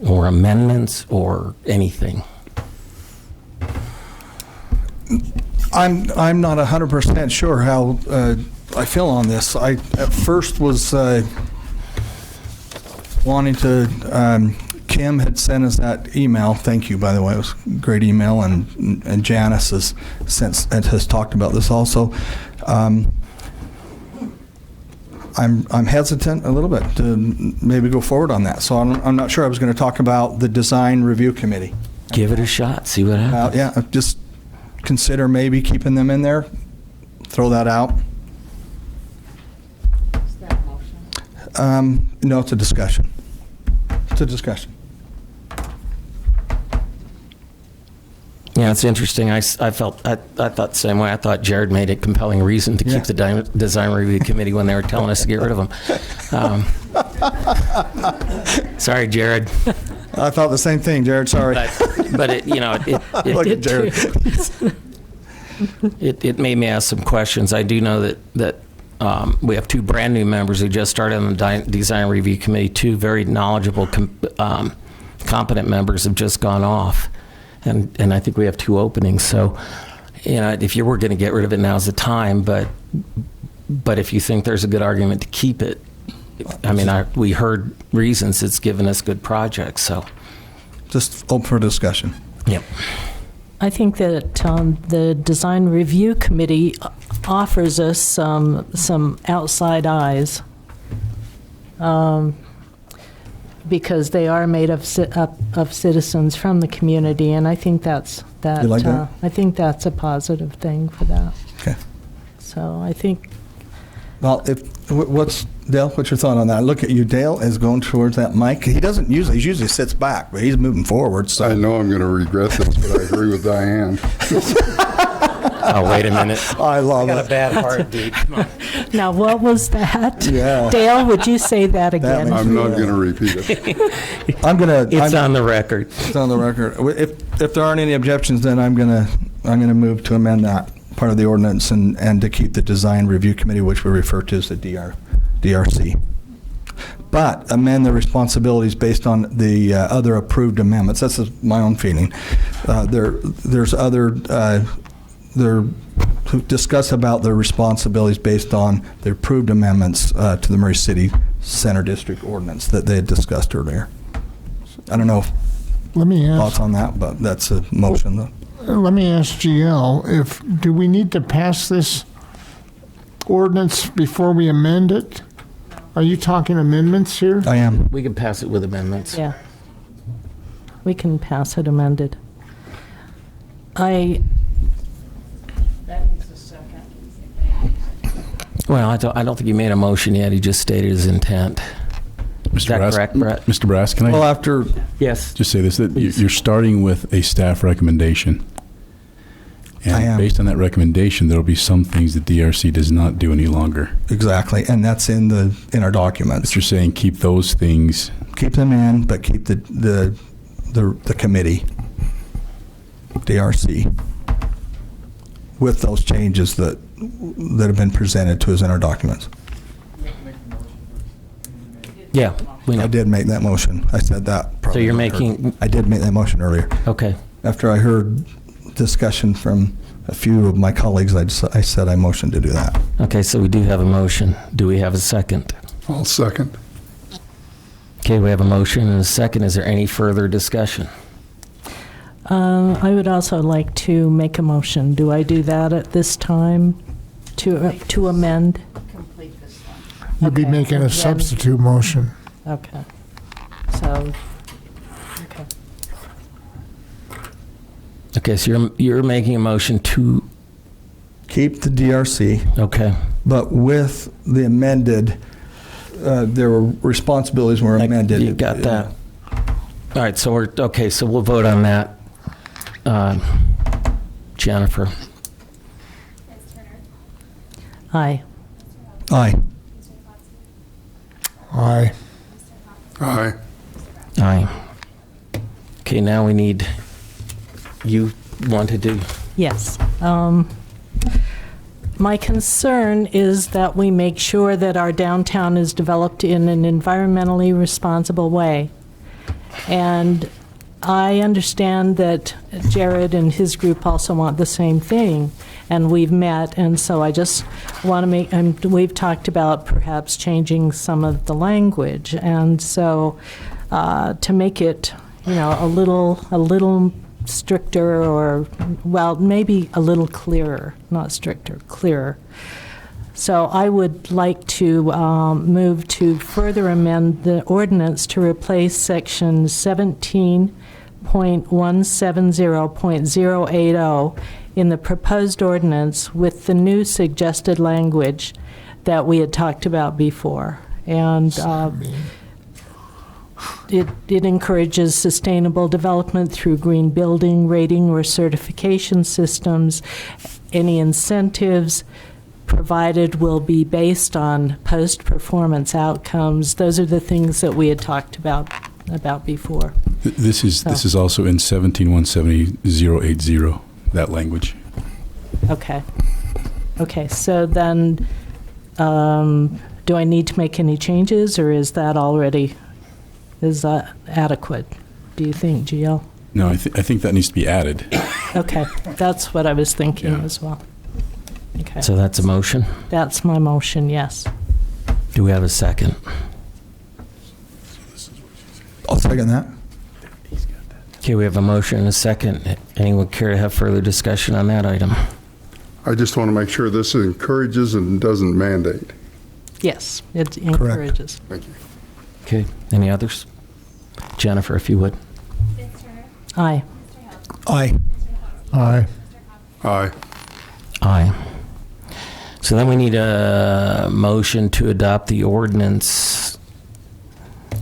A: or amendments or anything.
C: I'm not 100% sure how I feel on this. I at first was wanting to. Kim had sent us that email. Thank you, by the way. It was a great email, and Janice has talked about this also. I'm hesitant a little bit to maybe go forward on that. So I'm not sure. I was going to talk about the design review committee.
A: Give it a shot. See what happens.
C: Yeah, just consider maybe keeping them in there. Throw that out.
M: Is that a motion?
C: No, it's a discussion. It's a discussion.
A: Yeah, it's interesting. I thought the same way. I thought Jared made a compelling reason to keep the design review committee when they were telling us to get rid of them. Sorry, Jared.
C: I thought the same thing, Jared. Sorry.
A: But it
C: Look at Jared.
A: It made me ask some questions. I do know that we have two brand new members who just started on the design review committee. Two very knowledgeable, competent members have just gone off. And I think we have two openings. So, you know, if you were going to get rid of it, now's the time. But if you think there's a good argument to keep it, I mean, we heard reasons. It's given us good projects. So,
C: just open for discussion.
A: Yep.
M: I think that the design review committee offers us some outside eyes. Because they are made of citizens from the community, and I think that's
C: You like that?
M: I think that's a positive thing for that.
C: Okay.
M: So I think.
C: Well, what's Dale? What's your thought on that? Look at you, Dale is going towards that mic. He usually sits back, but he's moving forward. So
O: I know I'm going to regret this, but I agree with Diane.
A: Oh, wait a minute.
C: I love it.
A: I got a bad heart, dude. Come on.
M: Now, what was that?
C: Yeah.
M: Dale, would you say that again?
O: I'm not going to repeat it.
A: It's on the record.
C: It's on the record. If there aren't any objections, then I'm gonna move to amend that part of the ordinance and to keep the design review committee, which we refer to as the DRC. But amend the responsibilities based on the other approved amendments. That's my own feeling. There's other. They're to discuss about their responsibilities based on the approved amendments to the Murray City Center District Ordinance that they had discussed earlier. I don't know if thoughts on that, but that's a motion.
S: Let me ask GL, do we need to pass this ordinance before we amend it? Are you talking amendments here?
C: I am.
A: We can pass it with amendments.
M: Yeah. We can pass it amended. That needs a second.
A: Well, I don't think he made a motion yet. He just stated his intent. Is that correct, Brett?
J: Mr. Brass, can I
C: Well, after
A: Yes.
J: just say this? That you're starting with a staff recommendation. And
C: I am.
J: based on that recommendation, there will be some things that DRC does not do any longer.
C: exactly, and that's in our documents.
J: But you're saying keep those things.
C: Keep them in, but keep the committee, DRC, with those changes that have been presented to us in our documents.
A: Yeah. We know.
C: I did make that motion. I said that.
A: So you're
C: probably
A: making.
C: I did make that motion earlier.
A: Okay.
C: After I heard discussion from a few of my colleagues, I said I motioned to do that.
A: Okay, so we do have a motion. Do we have a second?
O: I'll second.
A: Okay, we have a motion and a second. Is there any further discussion?
M: I would also like to make a motion. Do I do that at this time to amend?
S: You'd be
M: Okay,
S: making a
M: then-
S: substitute motion.
M: Okay. So, okay.
A: Okay, so you're making a motion to.
C: Keep the DRC,
A: Okay.
C: but with the amended, there were responsibilities were amended.
A: You got that. All right, so so we'll vote on that. Jennifer.
H: Ms. Turner,
M: Aye.
C: Aye.
S: Aye.
O: Aye.
A: Aye. Okay, now we need, you want to do,
M: Yes. My concern is that we make sure that our downtown is developed in an environmentally responsible way. And I understand that Jared and his group also want the same thing, and we've met, and so I just want to make, we've talked about perhaps changing some of the language, and so to make it, a little stricter, or, well, maybe a little clearer, not stricter, clearer. So I would like to move to further amend the ordinance to replace section 17.170.080 in the proposed ordinance with the new suggested language that we had talked about before. And it encourages sustainable development through green building, rating, or certification systems. Any incentives provided will be based on post-performance outcomes. Those are the things that we had talked about before.
J: This is also in 17.170.080, that language.
M: Okay. Okay, so then do I need to make any changes, or is that adequate, do you think, GL?
J: No, I think that needs to be added.
M: Okay, that's what I was thinking as well. Okay.
A: so that's a motion?
M: That's my motion, yes.
A: Do we have a second?
C: I'll second that.
A: Okay, we have a motion and a second. Anyone care to have further discussion on that item?
O: I just want to make sure this encourages and doesn't mandate.
M: Yes, it encourages.
O: Thank you.
A: Okay, any others? Jennifer, if you would.
H: Ms. Turner,
M: Aye.
H: Mr. Hill,
C: Aye.
S: Aye.
O: Aye.
A: Aye. So then we need a motion to adopt the ordinance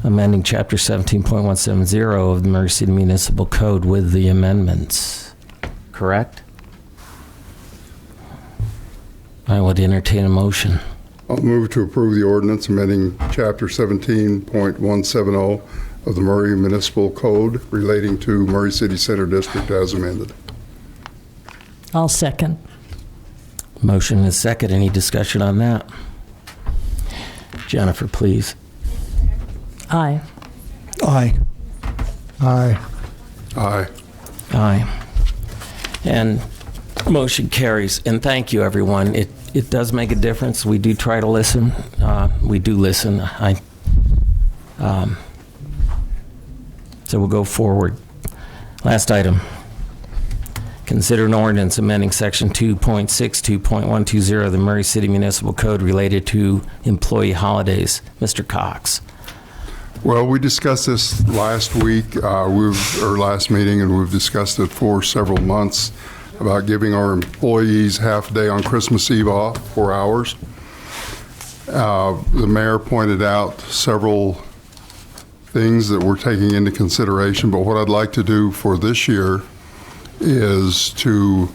A: amending Chapter 17.170 of the Murray City Municipal Code with the amendments. Correct? I would entertain a motion.
O: I'll move to approve the ordinance amending Chapter 17.170 of the Murray Municipal Code relating to Murray City Center District as amended.
M: I'll second.
A: Motion is second. Any discussion on that? Jennifer, please.
M: Aye.
C: Aye.
S: Aye.
O: Aye.
A: Aye. And motion carries. And thank you, everyone. It does make a difference. We do try to listen. We do listen. So we'll go forward. Last item. Consider an ordinance amending Section 2.62.120 of the Murray City Municipal Code related to employee holidays. Mr. Cox.
O: Well, we discussed this last week, or last meeting, and we've discussed it for several months about giving our employees half a day on Christmas Eve off, 4 hours. The mayor pointed out several things that we're taking into consideration, but what I'd like to do for this year is to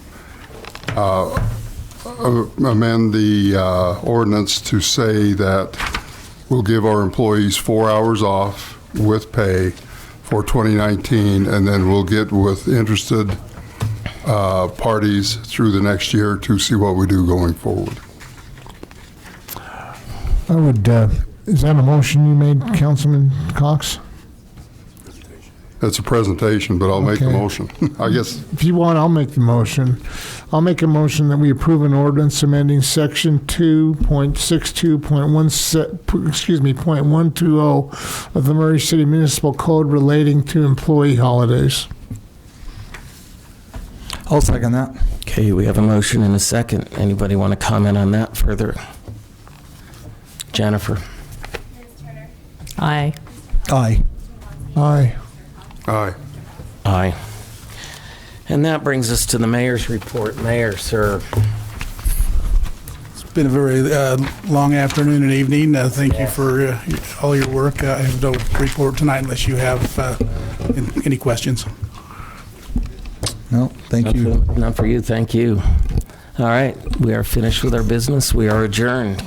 O: amend the ordinance to say that we'll give our employees 4 hours off with pay for 2019, and then we'll get with interested parties through the next year to see what we do going forward.
S: I would, is that a motion you made, Councilman Cox?
O: It's a presentation, but I'll make the motion. I guess.
S: If you want, I'll make the motion. I'll make a motion that we approve an ordinance amending Section 2.120 of the Murray City Municipal Code relating to employee holidays.
C: I'll second that.
A: Okay, we have a motion and a second. Anybody want to comment on that further? Jennifer.
M: Aye.
C: Aye.
S: Aye.
O: Aye.
A: Aye. And that brings us to the mayor's report. Mayor, sir.
G: It's been a very long afternoon and evening. Thank you for all your work. I have no report tonight unless you have any questions.
C: No, thank you.
A: Not for you, thank you. All right, we are finished with our business. We are adjourned.